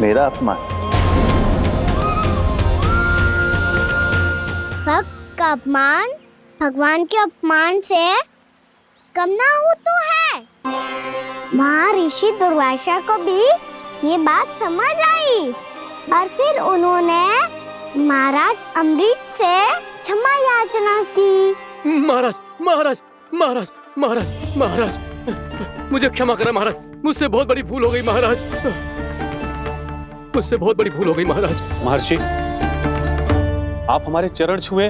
Speaker 7: मेरा अपमान।
Speaker 5: भक्त का अपमान भगवान के अपमान से कम ना हो तो है। महर्षि दुर्वासा को भी ये बात समझ आई और फिर उन्होंने महाराज अम्बरीश से क्षमा याचना की।
Speaker 3: महाराज महाराज महाराज महाराज महाराज मुझे क्षमा करें महाराज, मुझसे बहुत बड़ी भूल हो गई महाराज, मुझसे बहुत बड़ी भूल हो गई महाराज।
Speaker 13: महर्षि, आप हमारे चरण छुए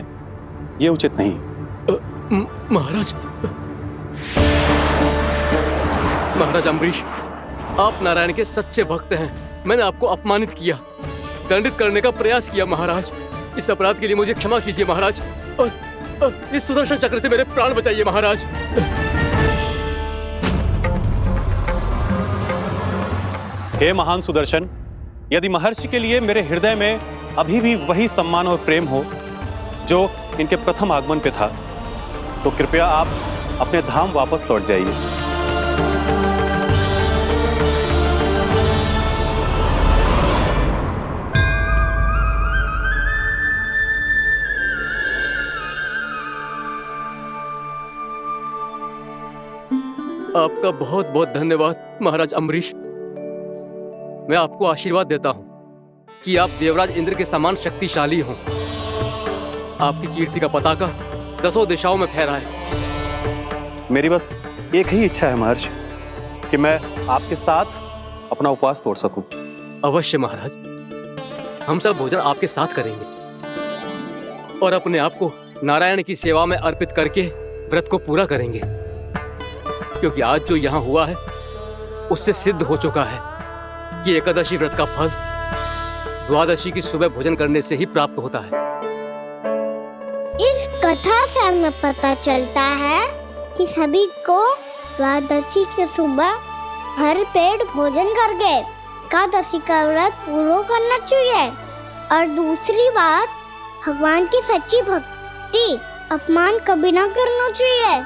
Speaker 13: ये उचित नहीं।
Speaker 3: महाराज महाराज अम्बरीश, आप नारायण के सच्चे भक्त हैं। मैंने आपको अपमानित किया, दंडित करने का प्रयास किया महाराज। इस अपराध के लिए मुझे क्षमा कीजिए महाराज, और इस सुदर्शन चक्र से मेरे प्राण बचाइए महाराज।
Speaker 13: हे महान सुदर्शन, यदि महर्षि के लिए मेरे हृदय में अभी भी वही सम्मान और प्रेम हो जो इनके प्रथम आगमन पे था, तो कृपया आप अपने धाम वापस लौट जाइए।
Speaker 3: आपका बहुत बहुत धन्यवाद महाराज अम्बरीश। मैं आपको आशीर्वाद देता हूं कि आप देवराज इंद्र के समान शक्तिशाली हों। आपकी कीर्ति का पताका 10 दिशाओं में फहराए।
Speaker 13: मेरी बस एक ही इच्छा है महर्षि, कि मैं आपके साथ अपना उपवास तोड़ सकूं।
Speaker 3: अवश्य महाराज, हम सब भोजन आपके साथ करेंगे और अपने आप को नारायण की सेवा में अर्पित करके व्रत को पूरा करेंगे, क्योंकि आज जो यहाँ हुआ है उससे सिद्ध हो चुका है कि एकादशी व्रत का फल द्वादशी की सुबह भोजन करने से ही प्राप्त होता है।
Speaker 5: इस कथा से हमें पता चलता है कि सभी को द्वादशी की सुबह भर पेट भोजन करके एकादशी का व्रत पूरा करना चाहिए। और दूसरी बात, भगवान की सच्ची भक्ति अपमान कभी ना करना चाहिए।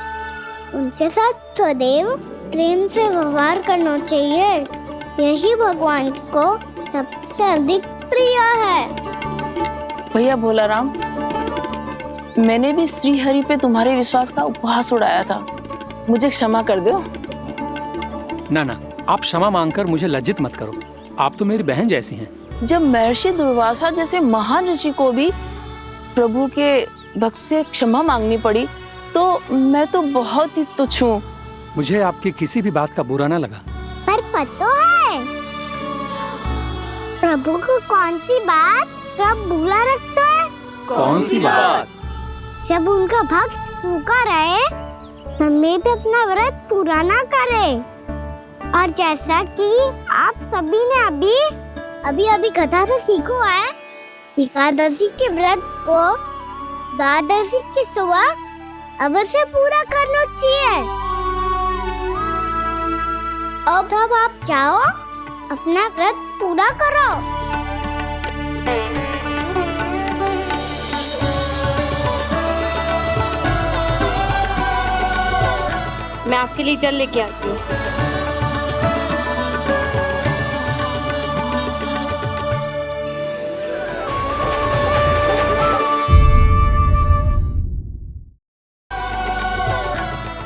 Speaker 5: उनके साथ सदैव प्रेम से व्यवहार करना चाहिए। यही भगवान को सबसे अधिक प्रिय है।
Speaker 12: भैया भोला राम, मैंने भी श्री हरि पे तुम्हारे विश्वास का उपहास उड़ाया था, मुझे क्षमा कर दो।
Speaker 3: ना ना, आप क्षमा मांगकर मुझे लज्जित मत करो, आप तो मेरी बहन जैसी हैं।
Speaker 12: जब महर्षि दुर्वासा जैसे महान ऋषि को भी प्रभु के भक्त से क्षमा मांगनी पड़ी, तो मैं तो बहुत ही तुच्छ हूँ।
Speaker 3: मुझे आपकी किसी भी बात का बुरा ना लगा।
Speaker 5: पर पता है प्रभु को कौन सी बात सब भूला रखता है?
Speaker 3: कौन सी बात?
Speaker 5: जब उनका भक्त भूखा रहे, हमें भी अपना व्रत पूरा ना करे। और जैसा कि आप सभी ने अभी कथा से सीखो है, एकादशी के व्रत को द्वादशी की सुबह अवश्य पूरा करना चाहिए। अब आप चाहो अपना व्रत पूरा करो।
Speaker 2: मैं आपके लिए जल लेके आती हूँ।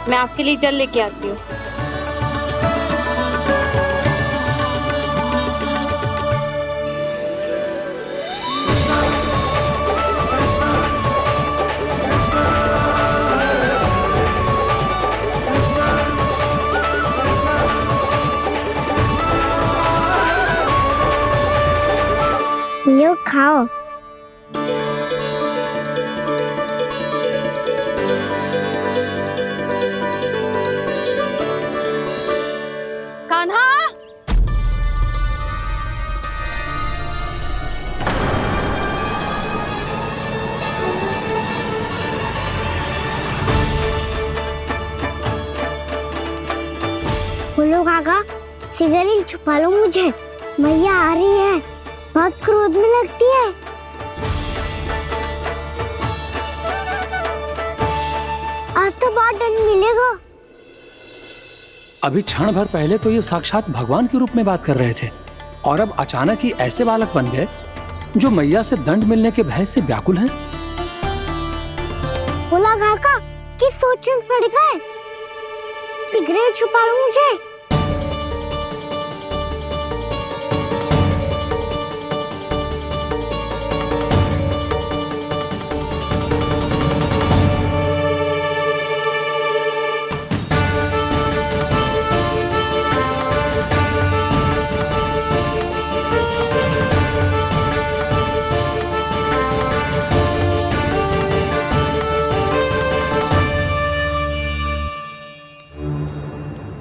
Speaker 2: मैं आपके लिए जल लेके आती हूँ।
Speaker 5: यो खाओ। बोलो काका, सिगरेट छुपा लो मुझे, मैया आ रही है, बहुत क्रोध में लगती है। आज तो बहुत दंड मिलेगा।
Speaker 3: अभी क्षण भर पहले तो ये साक्षात भगवान के रूप में बात कर रहे थे और अब अचानक ही ऐसे बालक बन गए जो मैया से दंड मिलने के भय से व्याकुल हैं।
Speaker 5: बोला काका, किस सोच में पड़ गए? सिगरेट छुपा लो मुझे।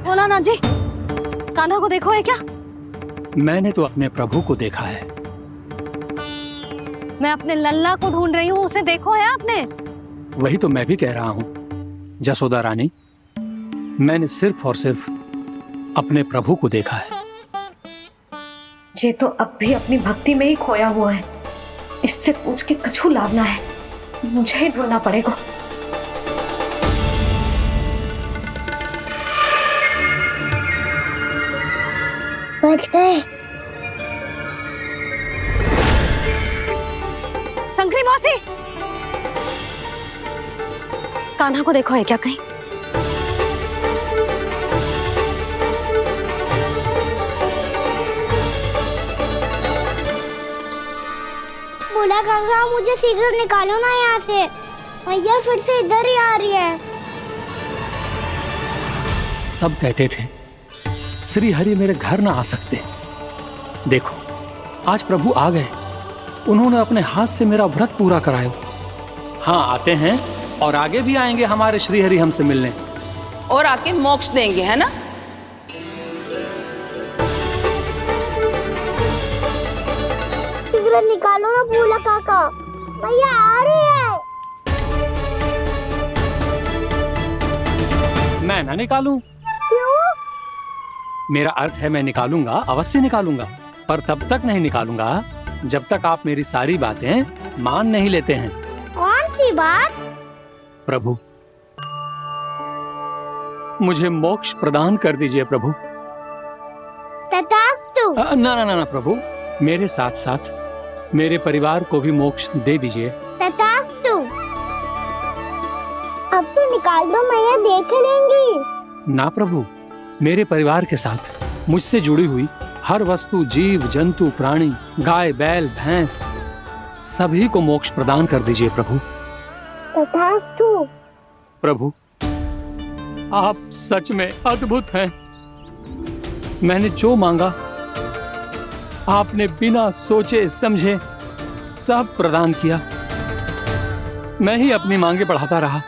Speaker 2: बोला जी, कान्हा को देखो है क्या?
Speaker 3: मैंने तो अपने प्रभु को देखा है।
Speaker 2: मैं अपने लल्ला को ढूंढ रही हूँ, उसे देखो है आपने?
Speaker 3: वही तो मैं भी कह रहा हूँ जसोदा रानी, मैंने सिर्फ और सिर्फ अपने प्रभु को देखा है।
Speaker 2: ये तो अब भी अपनी भक्ति में ही खोया हुआ है, इससे पूछ के कछु लाभ ना है, मुझे ही ढूंढना पड़ेगा।
Speaker 5: बच गए।
Speaker 2: शंकरी मौसी, कान्हा को देखो है क्या कहीं?
Speaker 5: बोला काका, मुझे सिगरेट निकालो ना यहाँ से, भैया फिर से इधर ही आ रही है।
Speaker 3: सब कहते थे श्री हरि मेरे घर ना आ सकते। देखो आज प्रभु आ गए, उन्होंने अपने हाथ से मेरा व्रत पूरा कराया। हाँ आते हैं और आगे भी आएंगे हमारे श्री हरि हमसे मिलने
Speaker 12: और आके मोक्ष देंगे, है ना?
Speaker 5: सिगरेट निकालो ना भोला काका, भैया आ रही है।
Speaker 3: मैं ना निकालूं? मेरा अर्थ है मैं निकालूंगा, अवश्य निकालूंगा, पर तब तक नहीं निकालूंगा जब तक आप मेरी सारी बातें मान नहीं लेते हैं।
Speaker 5: कौन सी बात?
Speaker 3: प्रभु, मुझे मोक्ष प्रदान कर दीजिए प्रभु।
Speaker 5: तथास्तु।
Speaker 3: ना ना ना ना प्रभु, मेरे साथ साथ मेरे परिवार को भी मोक्ष दे दीजिए।
Speaker 5: तथास्तु। अब तो निकाल दो, मैया देख लेंगी।
Speaker 3: ना प्रभु, मेरे परिवार के साथ मुझसे जुड़ी हुई हर वस्तु, जीव जंतु, प्राणी, गाय बैल भैंस, सभी को मोक्ष प्रदान कर दीजिए प्रभु।
Speaker 5: तथास्तु।
Speaker 3: प्रभु, आप सच में अद्भुत हैं। मैंने जो मांगा आपने बिना सोचे समझे सब प्रदान किया। मैं ही अपनी मांगे बढ़ाता रहा।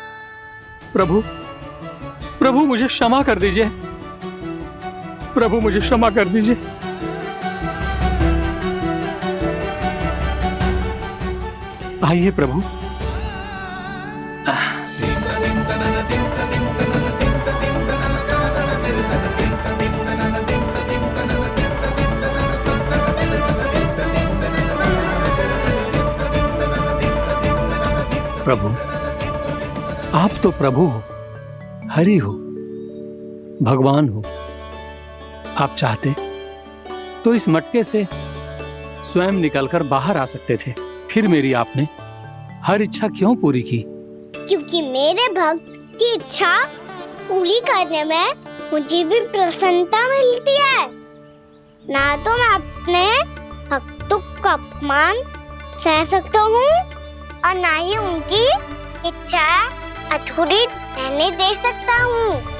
Speaker 3: प्रभु, प्रभु मुझे क्षमा कर दीजिए। प्रभु मुझे क्षमा कर दीजिए। आइए प्रभु। प्रभु, आप तो प्रभु हो, हरि हो, भगवान हो। आप चाहते तो इस मटके से स्वयं निकलकर बाहर आ सकते थे, फिर मेरी आपने हर इच्छा क्यों पूरी की?
Speaker 5: क्योंकि मेरे भक्त की इच्छा पूरी करने में मुझे भी प्रसन्नता मिलती है। ना तो मैं अपने भक्तों का अपमान सह सकता हूँ और ना ही उनकी इच्छा अधूरी रहने दे सकता हूँ।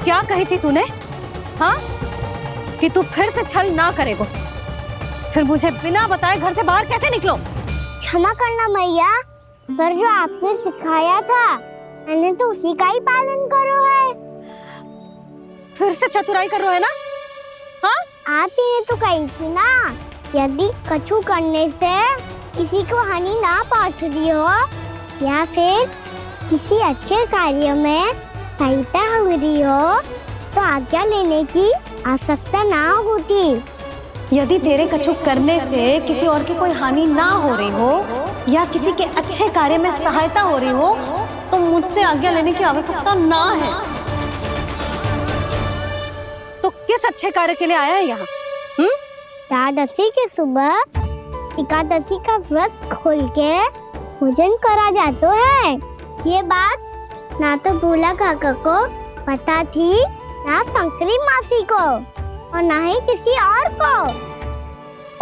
Speaker 2: क्या कही थी तूने? हाँ, कि तू फिर से छल ना करेगा। फिर मुझे बिना बताए घर से बाहर कैसे निकलो?
Speaker 5: क्षमा करना मैया, पर जो आपने सिखाया था मैंने तो उसी का ही पालन करो है।
Speaker 2: फिर से चतुराई कर रहे हो है ना? हाँ?
Speaker 5: आप ही ने तो कही थी ना, यदि कछु करने से किसी को हानि ना पहुंचती हो या फिर किसी अच्छे कार्य में सहायता हो रही हो तो आज्ञा लेने की आवश्यकता ना होती।
Speaker 2: यदि तेरे कछु करने से किसी और की कोई हानि ना हो रही हो या किसी के अच्छे कार्य में सहायता हो रही हो तो मुझसे आज्ञा लेने की आवश्यकता ना है। तो किस अच्छे कार्य के लिए आया है यहाँ?
Speaker 5: एकादशी के सुबह एकादशी का व्रत खोल के भोजन करा जाता है। ये बात ना तो भोला काका को पता थी, ना शंकरी मासी को और ना ही किसी और को।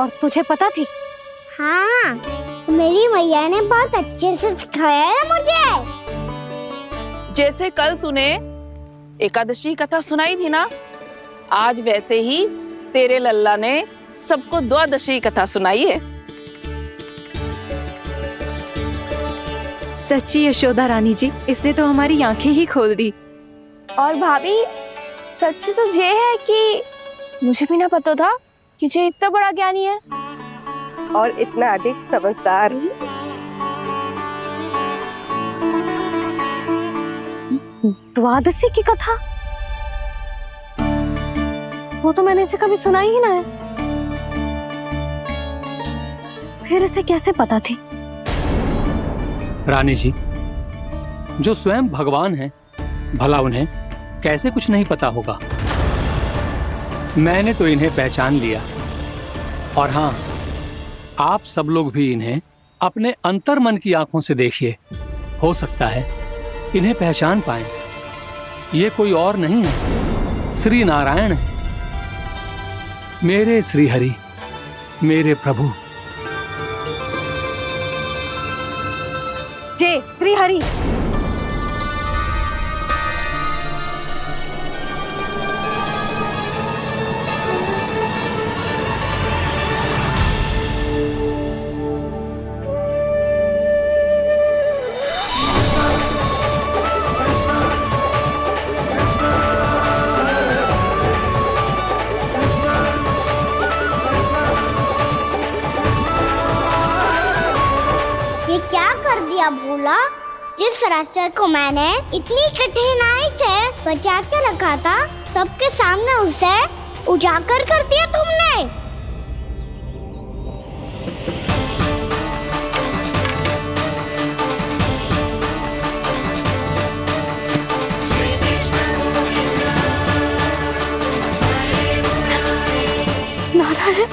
Speaker 2: और तुझे पता थी?
Speaker 5: हाँ, मेरी मैया ने बहुत अच्छे से सिखाया है मुझे।
Speaker 12: जैसे कल तूने एकादशी कथा सुनाई थी ना, आज वैसे ही तेरे लल्ला ने सबको द्वादशी कथा सुनाई है।
Speaker 8: सच्ची यशोदा रानी जी, इसने तो हमारी आंखें ही खोल दी।
Speaker 16: और भाभी, सच तो ये है कि मुझे भी ना पता था कि ये इतना बड़ा ज्ञानी है
Speaker 17: और इतना अधिक समझदार।
Speaker 2: द्वादशी की कथा? वो तो मैंने इसे कभी सुना ही ना है। फिर इसे कैसे पता थी?
Speaker 3: रानी जी, जो स्वयं भगवान हैं, भला उन्हें कैसे कुछ नहीं पता होगा। मैंने तो इन्हें पहचान लिया। और हाँ, आप सब लोग भी इन्हें अपने अंतर मन की आंखों से देखिए, हो सकता है इन्हें पहचान पाएं। ये कोई और नहीं है, श्री नारायण है, मेरे श्री हरि, मेरे प्रभु।
Speaker 2: जय श्री हरि।
Speaker 5: ये क्या कर दिया भोला? जिस रास्ते को मैंने इतनी कठिनाई से बचा के रखा था, सबके सामने उसे उजागर कर दिया तुमने।
Speaker 2: नारायण,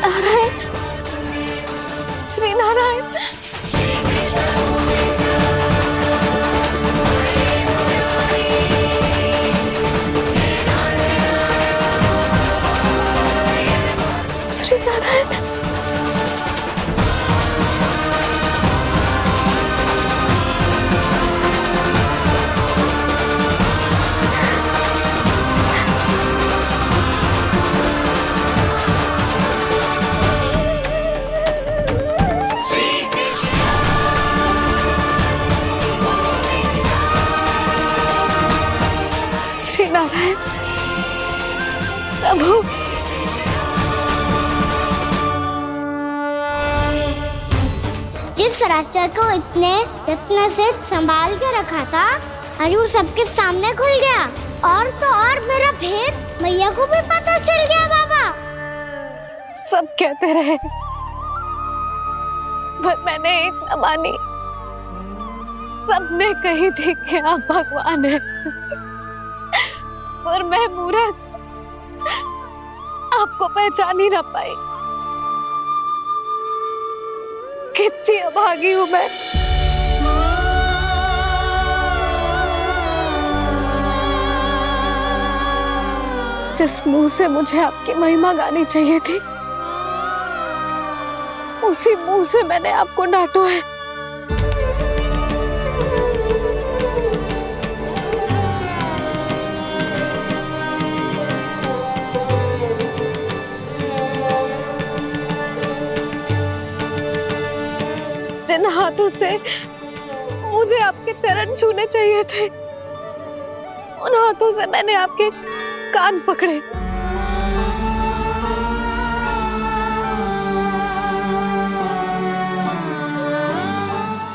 Speaker 2: नारायण, श्री नारायण। श्री नारायण। श्री नारायण प्रभु।
Speaker 5: जिस रास्ते को इतने जत्न से संभाल के रखा था, आज वो सबके सामने खुल गया। और तो और मेरा भेद मैया को भी पता चल गया। बाबा
Speaker 16: सब कहते रहे पर मैंने एक न मानी। सबने कही थी कि आप भगवान हैं, पर मैं मूर्ख आपको पहचान ही ना पाई। कितनी अभागी हूं मैं। जिस मुंह से मुझे आपकी महिमा गानी चाहिए थी, उसी मुंह से मैंने आपको डांटा है। जिन हाथों से मुझे आपके चरण छूने चाहिए थे, उन हाथों से मैंने आपके कान पकड़े।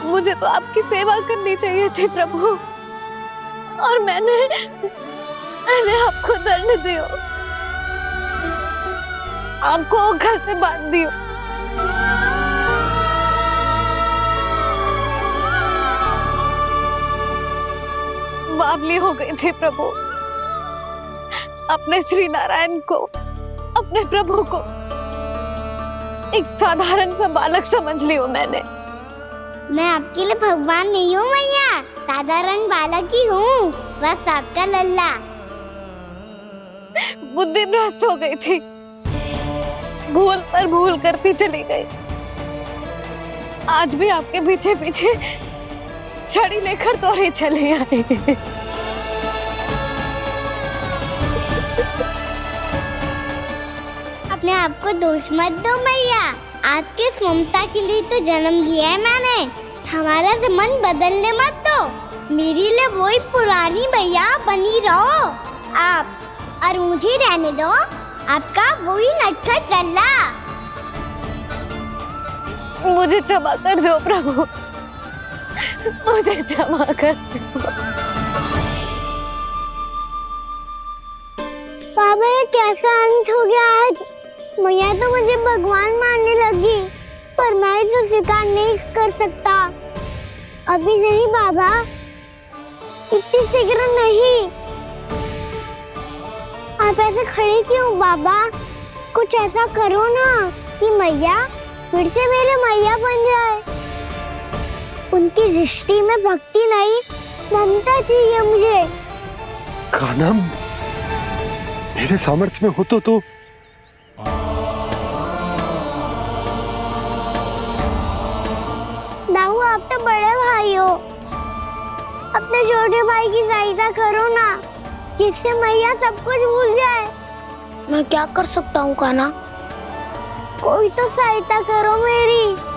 Speaker 16: मुझे तो आपकी सेवा करनी चाहिए थी प्रभु, और मैंने आपको दंड दियो, आपको घर से बांध दियो। बावली हो गई थी प्रभु, अपने श्री नारायण को, अपने प्रभु को एक साधारण सा बालक समझ लियो मैंने।
Speaker 5: मैं आपके लिए भगवान नहीं हूँ मैया, साधारण बालक ही हूँ, बस आपका लल्ला।
Speaker 16: बुद्धि भ्रष्ट हो गई थी, भूल पर भूल करती चली गई। आज भी आपके पीछे पीछे छड़ी लेकर दौड़े चले आए।
Speaker 5: अपने आप को दोष मत दो मैया, आपके ममता के लिए तो जन्म लिया है मैंने, हमारा मन बदलने मत दो। मेरे लिए वही पुरानी भैया बनी रहो आप, और मुझे रहने दो आपका वही नटखट लल्ला।
Speaker 16: मुझे क्षमा कर दो प्रभु, मुझे क्षमा कर दो।
Speaker 5: बाबा ये कैसा अंत हो गया आज? मैया तो मुझे भगवान मानने लगी, पर मैं इसे स्वीकार नहीं कर सकता। अभी नहीं बाबा, इतनी शीघ्र नहीं। आप ऐसे खड़े क्यों बाबा? कुछ ऐसा करो ना कि मैया फिर से मेरे मैया बन जाए। उनकी दृष्टि में भक्ति नहीं, ममता चाहिए मुझे।
Speaker 9: कान्हा, मेरे सामर्थ्य में हो तो
Speaker 5: दाऊ, आप तो बड़े भाई हो, अपने छोटे भाई की सहायता करो ना, जिससे मैया सब कुछ भूल जाए। मैं क्या कर सकता हूँ कान्हा? कोई तो सहायता करो मेरी।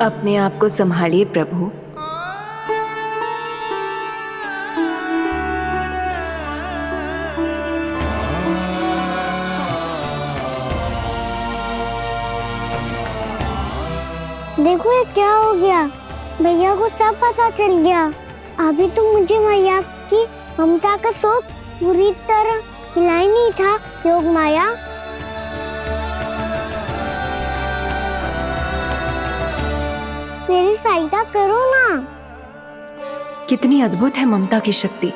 Speaker 8: अपने आप को संभालिए प्रभु।
Speaker 5: देखो ये क्या हो गया, भैया को सब पता चल गया। अभी तो मुझे मैया की ममता का शौक बुरी तरह मिला ही नहीं था। योग माया, मेरी सहायता करो ना।
Speaker 8: कितनी अद्भुत है ममता की शक्ति।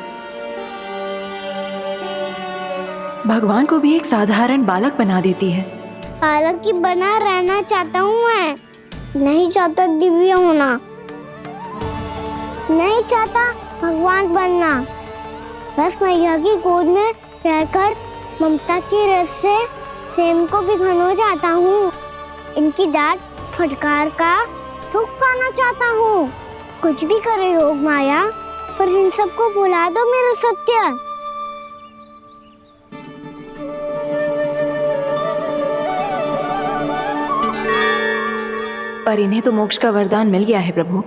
Speaker 8: भगवान को भी एक साधारण बालक बना देती है।
Speaker 5: बालक की बना रहना चाहता हूँ मैं, नहीं चाहता दिव्य होना, नहीं चाहता भगवान बनना। बस मैया की गोद में रहकर ममता की रस से सेम को भी घनो जाता हूँ। इनकी डांट फटकार का सुख पाना चाहता हूँ। कुछ भी करे योग माया, पर इन सबको भुला दो मेरा सत्य।
Speaker 8: पर इन्हें तो मोक्ष का वरदान मिल गया है प्रभु,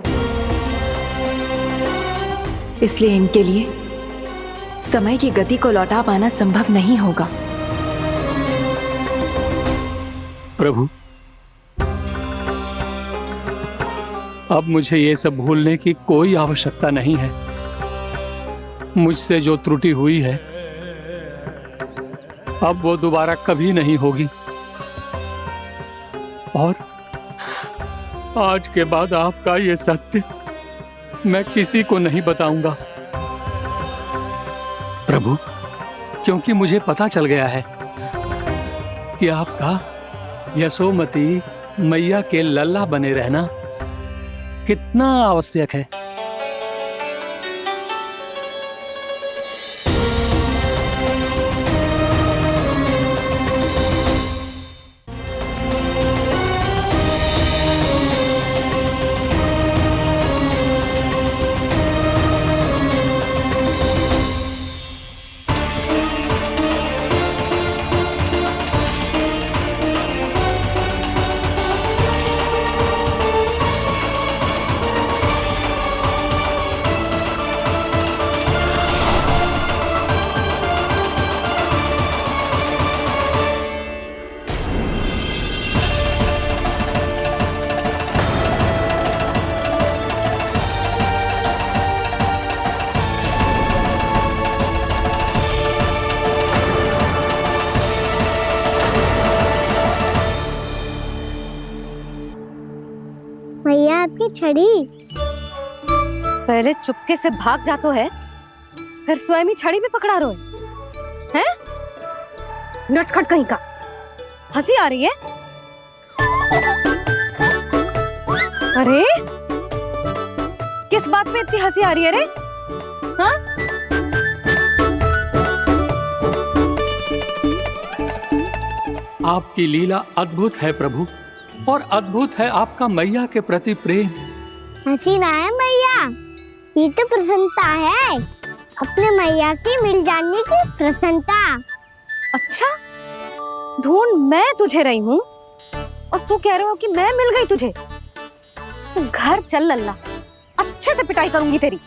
Speaker 8: इसलिए इनके लिए समय की गति को लौटा पाना संभव नहीं होगा।
Speaker 3: प्रभु, अब मुझे ये सब भूलने की कोई आवश्यकता नहीं है। मुझसे जो त्रुटि हुई है अब वो दोबारा कभी नहीं होगी, और आज के बाद आपका ये सत्य मैं किसी को नहीं बताऊंगा प्रभु, क्योंकि मुझे पता चल गया है कि आपका यशोमती मैया के लल्ला बने रहना कितना आवश्यक है।
Speaker 5: छड़ी।
Speaker 2: पहले चुपके से भाग जातो है, फिर स्वयं ही छड़ी में पकड़ा रो है? नटखट कहीं का। हंसी आ रही है? अरे किस बात पे इतनी हंसी आ रही है रे? हाँ?
Speaker 3: आपकी लीला अद्भुत है प्रभु, और अद्भुत है आपका मैया के प्रति प्रेम।
Speaker 5: हंसी ना है मैया, ये तो प्रसन्नता है, अपने मैया से मिल जाने की प्रसन्नता।
Speaker 2: अच्छा, ढूंढ मैं तुझे रही हूँ और तू कह रहे हो कि मैं मिल गई तुझे। तू घर चल लल्ला, अच्छे से पिटाई करूंगी तेरी।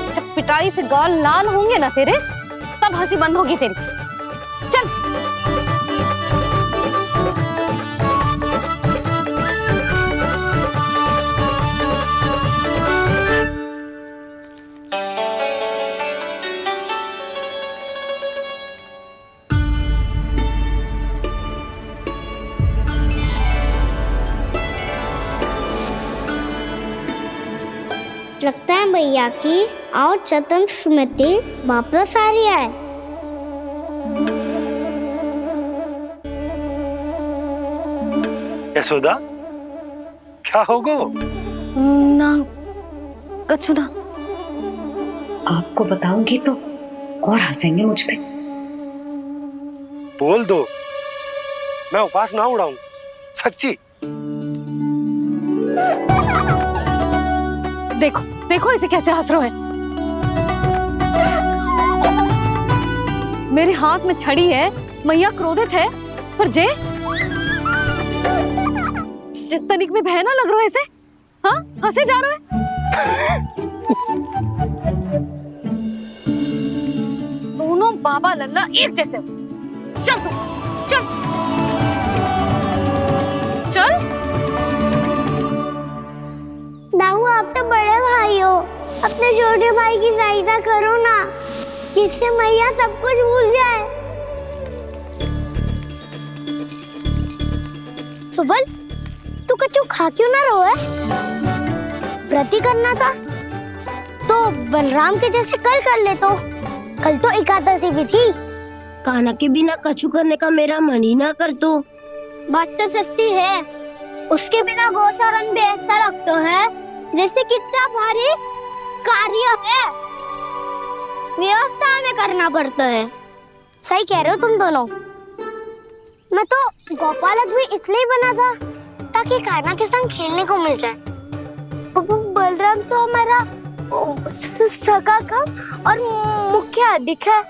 Speaker 2: जब पिटाई से गाल लाल होंगे ना तेरे, तब हंसी बंद होगी तेरी। चल।
Speaker 5: लगता है भैया की और चतन स्मृति वापस आ रही है।
Speaker 9: यशोदा, क्या होगो?
Speaker 2: ना कछु ना।
Speaker 18: आपको बताऊंगी तो और हंसेंगे मुझ पे।
Speaker 9: बोल दो, मैं उपास ना उड़ाऊं, सच्ची।
Speaker 2: देखो देखो इसे कैसे हंस रहा है। मेरे हाथ में छड़ी है, मैया क्रोधित है, पर जे तनिक में बहना लग रहा है इसे। हाँ, हंसे जा रहा है। दोनों बाबा लल्ला एक जैसे हो। चल तू, चल चल।
Speaker 5: दाऊ, आप तो बड़े भाई हो, अपने छोटे भाई की सहायता करो ना, जिससे मैया सब कुछ भूल जाए। सुबल, तू कछु खा क्यों ना रहो है? व्रत करना था तो बलराम के जैसे कल कर ले तो। कल तो एकादशी भी थी।
Speaker 19: कान्हा के बिना कछु करने का मेरा मन ही ना कर तो।
Speaker 5: बात तो सच्ची है, उसके बिना गोचारण भी ऐसा लगता है जैसे कितना भारी कार्य है, व्यवस्था में करना पड़ता है। सही कह रहे हो तुम दोनों। मैं तो गोपालक भी इसलिए बना था ताकि कान्हा के संग खेलने को मिल जाए। बलराम तो हमारा सगा कम और मुख्य अधिक है।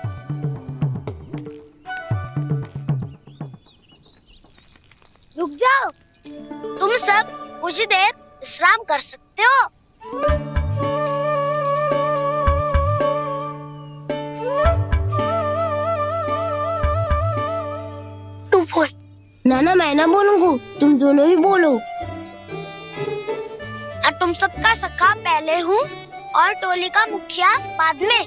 Speaker 5: रुक जाओ, तुम सब कुछ देर विश्राम कर सकते हो।
Speaker 19: तू बोल। ना मैं ना बोलूंगा, तुम दोनों ही बोलो।
Speaker 5: और तुम सबका सखा पहले हूँ और टोली का मुखिया बाद में,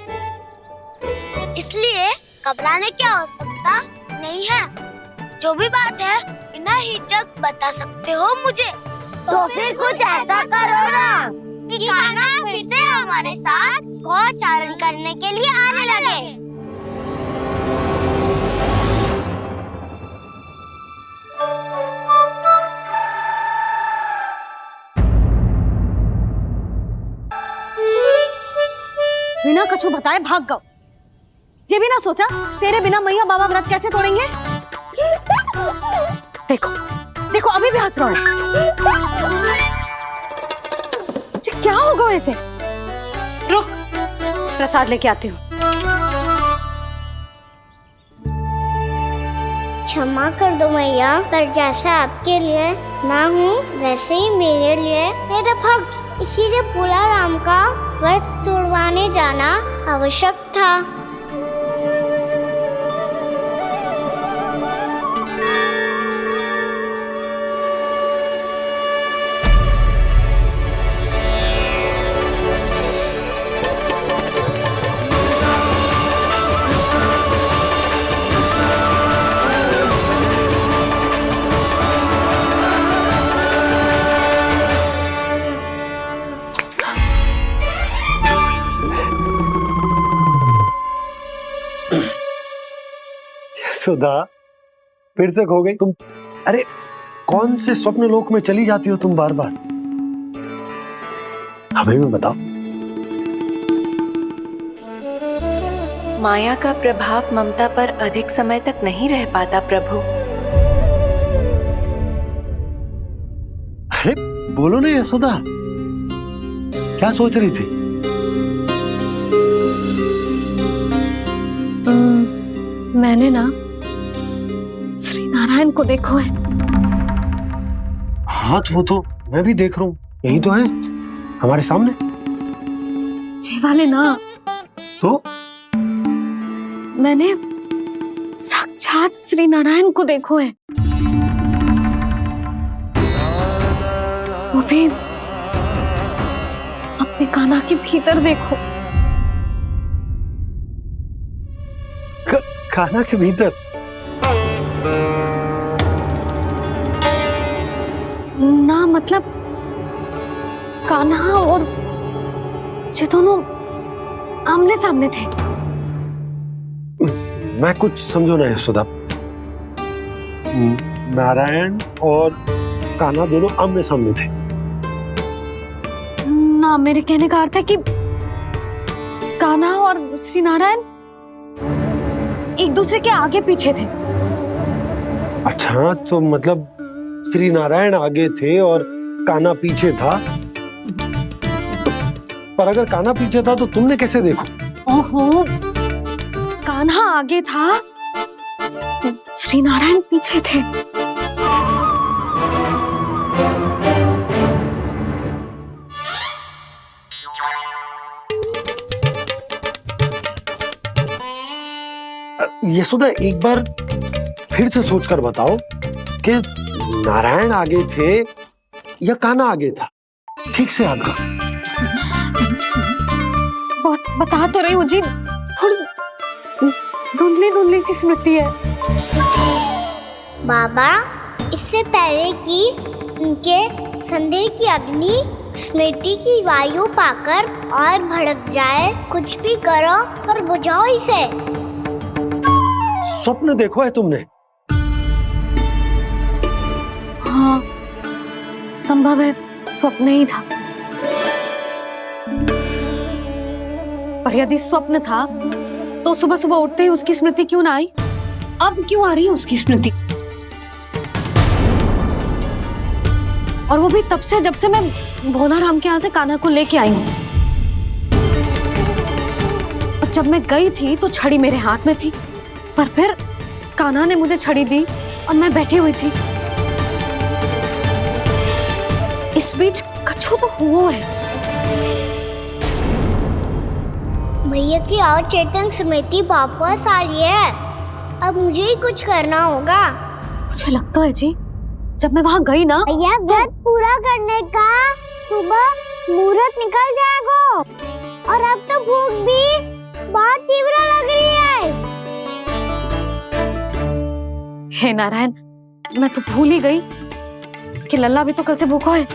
Speaker 5: इसलिए घबराने की आवश्यकता नहीं है। जो भी बात है बिना हिचक बता सकते हो मुझे।
Speaker 19: तो फिर कुछ ऐसा करो ना
Speaker 5: कि कान्हा फिर से हमारे साथ गोचारण करने के लिए आने लगे।
Speaker 2: बिना कछु बताए भाग गओ। ये भी ना सोचा तेरे बिना मैया बाबा व्रत कैसे तोड़ेंगे। देखो देखो अभी भी हंस रहा है। क्या होगा ऐसे? रुक, प्रसाद लेके आती हूँ।
Speaker 5: क्षमा कर दो मैया, पर जैसा आपके लिए ना हूँ वैसे ही मेरे लिए मेरा भक्त, इसीलिए भोला राम का व्रत तोड़वाने जाना आवश्यक था।
Speaker 9: सुधा, फिर से खो गई तुम। अरे कौन से स्वप्न लोक में चली जाती हो तुम बार बार? हमें भी बताओ।
Speaker 8: माया का प्रभाव ममता पर अधिक समय तक नहीं रह पाता प्रभु।
Speaker 9: अरे बोलो ना यशोदा, क्या सोच रही थी?
Speaker 2: मैंने ना श्री नारायण को देखो है।
Speaker 9: हाँ तो वो तो मैं भी देख रहा हूँ, यही तो है हमारे सामने।
Speaker 2: ये वाले ना,
Speaker 9: तो
Speaker 2: मैंने साक्षात श्री नारायण को देखो है, वो भी अपने कान्हा के भीतर देखो।
Speaker 9: कान्हा के भीतर?
Speaker 2: ना मतलब कान्हा और ये दोनों आमने सामने थे।
Speaker 9: मैं कुछ समझो ना यशोदा। नारायण और कान्हा दोनों आमने सामने थे?
Speaker 2: ना, मेरे कहने का अर्थ है कि कान्हा और श्री नारायण एक दूसरे के आगे पीछे थे।
Speaker 9: अच्छा, तो मतलब श्री नारायण आगे थे और कान्हा पीछे था। पर अगर कान्हा पीछे था तो तुमने कैसे देखा?
Speaker 2: ओहो, कान्हा आगे था, श्री नारायण पीछे थे।
Speaker 9: यशोदा, एक बार फिर से सोचकर बताओ कि नारायण आगे थे या कान्हा आगे था? ठीक से याद करो।
Speaker 2: बता तो रही हूँ जी, थोड़ी धुंधली धुंधली सी स्मृति है।
Speaker 5: बाबा, इससे पहले कि उनके संदेह की अग्नि स्मृति की वायु पाकर और भड़क जाए, कुछ भी करो पर बुझाओ इसे।
Speaker 9: स्वप्न देखो है तुमने?
Speaker 2: हाँ, संभव है स्वप्न ही था। पर यदि स्वप्न था तो सुबह सुबह उठते ही उसकी स्मृति क्यों ना आई? अब क्यों आ रही है उसकी स्मृति? और वो भी तब से जब से मैं भोलाराम के यहाँ से कान्हा को लेके आई हूँ। और जब मैं गई थी तो छड़ी मेरे हाथ में थी, पर फिर कान्हा ने मुझे छड़ी दी और मैं बैठी हुई थी। इस बीच कछु तो हुआ है।
Speaker 5: भैया की अचेतन स्मृति वापस आ रही है। अब मुझे ही कुछ करना होगा।
Speaker 2: मुझे लगता है जी, जब मैं वहाँ गई ना,
Speaker 5: भैया व्रत पूरा करने का सुबह मुहूर्त निकल जाएगा और अब तो भूख भी बहुत तीव्र लग रही है।
Speaker 2: हे नारायण, मैं तो भूल ही गई कि लल्ला भी तो कल से भूखा है।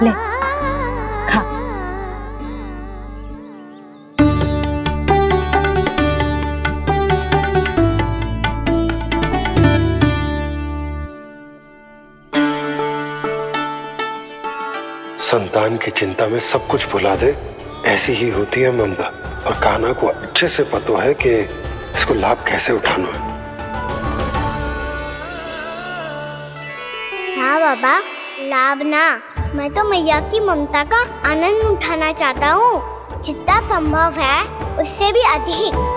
Speaker 2: ले, खा।
Speaker 9: संतान की चिंता में सब कुछ भुला दे, ऐसी ही होती है ममता। और कान्हा को अच्छे से पता है कि इसको लाभ कैसे उठाना है।
Speaker 5: हाँ बाबा, लाभ ना, मैं तो मैया की ममता का आनंद उठाना चाहता हूँ, जितना संभव है उससे भी अधिक।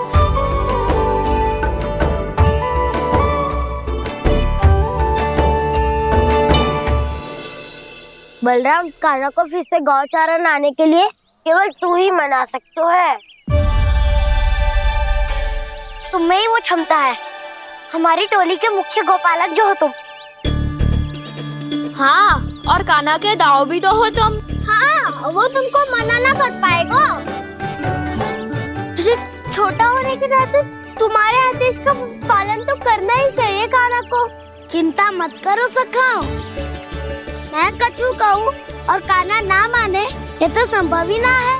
Speaker 19: बलराम, कान्हा को फिर से गौचारण आने के लिए केवल तू ही मना सकते है। तुम में ही वो क्षमता है, हमारी टोली के मुख्य गोपालक जो हो तुम।
Speaker 16: हाँ, और कान्हा के दाव भी तो हो तुम।
Speaker 5: हाँ, वो तुमको मना ना कर पाएगा। तुझे छोटा होने के नाते
Speaker 19: तुम्हारे आदेश का पालन तो करना ही चाहिए कान्हा को। चिंता मत करो सखा, मैं कछु कहूँ और कान्हा ना माने ये तो संभव ही ना है।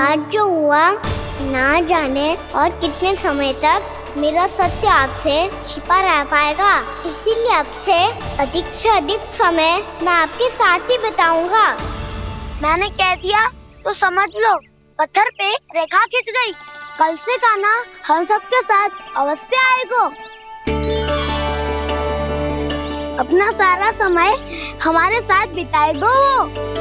Speaker 19: आज जो हुआ ना जाने और कितने समय तक मेरा सत्य आपसे छिपा रह पाएगा, इसीलिए आपसे अधिक से अधिक समय मैं आपके साथ ही बिताऊंगा। मैंने कह दिया तो समझ लो, पत्थर पे रेखा खिंच गई। कल से कान्हा हम सबके साथ अवश्य आएगा। अपना सारा समय हमारे साथ बिताएगा वो।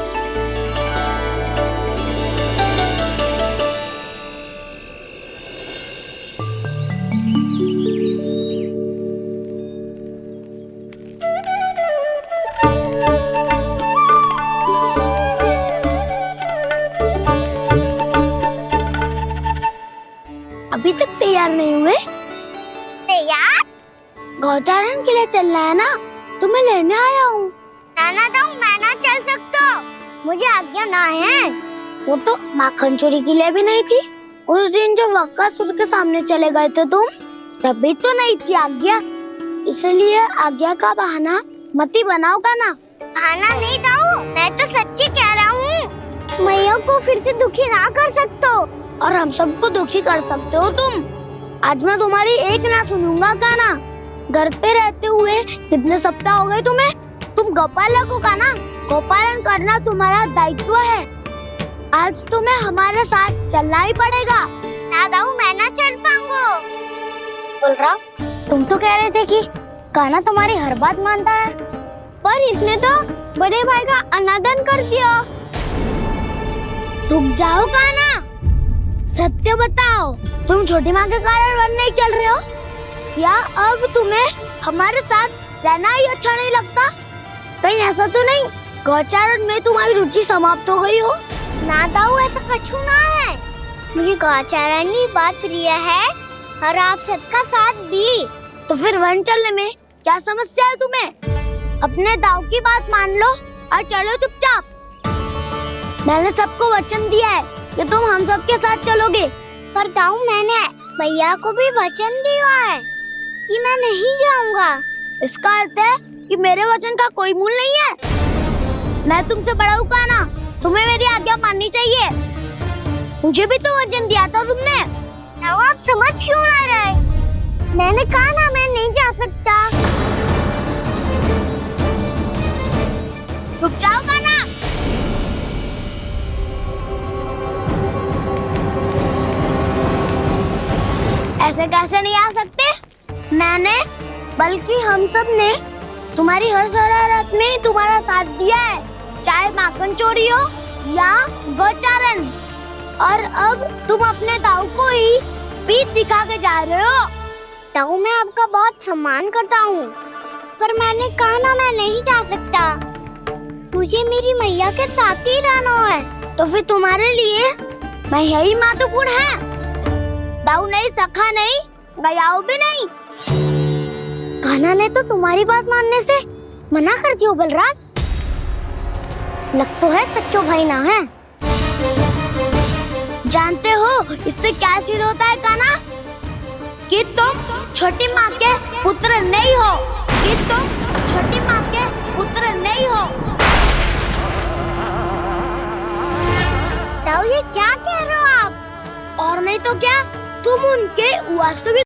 Speaker 19: अभी तक तैयार नहीं हुए? तैयार? गौचारण के लिए चलना है ना, तुम्हें लेने आया हूँ। नाना दाऊ, मैं ना चल सकता, मुझे आज्ञा ना है। वो तो माखन चोरी के लिए भी नहीं थी। उस दिन जो वक्कासुर के सामने चले गए थे तुम, तभी तो नहीं थी आज्ञा। इसलिए आज्ञा का बहाना मत ही बनाओ ना। बहाना नहीं दाऊ, मैं तो सच्ची कह रहा हूँ। मैया को फिर से दुखी ना कर सकते हो और हम सबको दुखी कर सकते हो तुम। आज मैं तुम्हारी एक ना सुनूंगा कान्हा। घर पे रहते हुए कितने सप्ताह हो गए तुम्हें? तुम गोपालक हो कान्हा, गोपालन करना तुम्हारा दायित्व है। आज तुम्हें हमारे साथ चलना ही पड़ेगा। ना दाऊ, मैं ना चल पाऊंगा। बलराम, तुम तो कह रहे थे कि कान्हा तुम्हारी हर बात मानता है, पर इसने तो बड़े भाई का अनादर कर दिया। रुक जाओ कान्हा, सत्य बताओ, तुम छोटी माँ के कारण वन नहीं चल रहे हो? या अब तुम्हें हमारे साथ रहना ही अच्छा नहीं लगता? कहीं ऐसा तो नहीं गौचारण में तुम्हारी रुचि समाप्त हो गई हो? ना दाऊ, ऐसा कछु ना है। मुझे गौचारण की बात प्रिय है और आप सबका साथ भी। तो फिर वन चलने में क्या समस्या है तुम्हें? अपने दाऊ की बात मान लो और चलो चुपचाप। मैंने सबको वचन दिया है कि तुम हम सबके साथ चलोगे। पर दाऊ, मैंने भैया को भी वचन दिया है कि मैं नहीं जाऊंगा। इसका अर्थ है कि मेरे वचन का कोई मूल नहीं है। मैं तुमसे बड़ा हूँ कान्हा, तुम्हें मेरी आज्ञा माननी चाहिए। मुझे भी तो वचन दिया था तुमने। आप समझ क्यों आ रहे? मैंने कहा ना, मैं नहीं जा सकता। रुक जाओ कान्हा। ऐसे कैसे नहीं आ सकते? मैंने, बल्कि हम सब ने तुम्हारी हर शरारत में तुम्हारा साथ दिया है, चाहे माखन चोरी हो या गौचारण। और अब तुम अपने दाऊ को ही पीठ दिखा के जा रहे हो। दाऊ, मैं आपका बहुत सम्मान करता हूँ, पर मैंने कहा ना, मैं नहीं जा सकता। मुझे मेरी मैया के साथ ही रहना है। तो फिर तुम्हारे लिए मैया ही महत्वपूर्ण है। दाऊ नहीं, सखा नहीं, गयाऊ भी नहीं। कान्हा ने तो तुम्हारी बात मानने से मना कर दिया। बलराम, लग तो है सच्चो भाई ना है। जानते हो इससे क्या सिद्ध होता है कान्हा? कि तुम छोटी माँ के पुत्र नहीं हो, कि तुम छोटी माँ के पुत्र नहीं हो। दाऊ, ये क्या कह रहे हो आप? और नहीं तो क्या, तुम उनके वास्तविक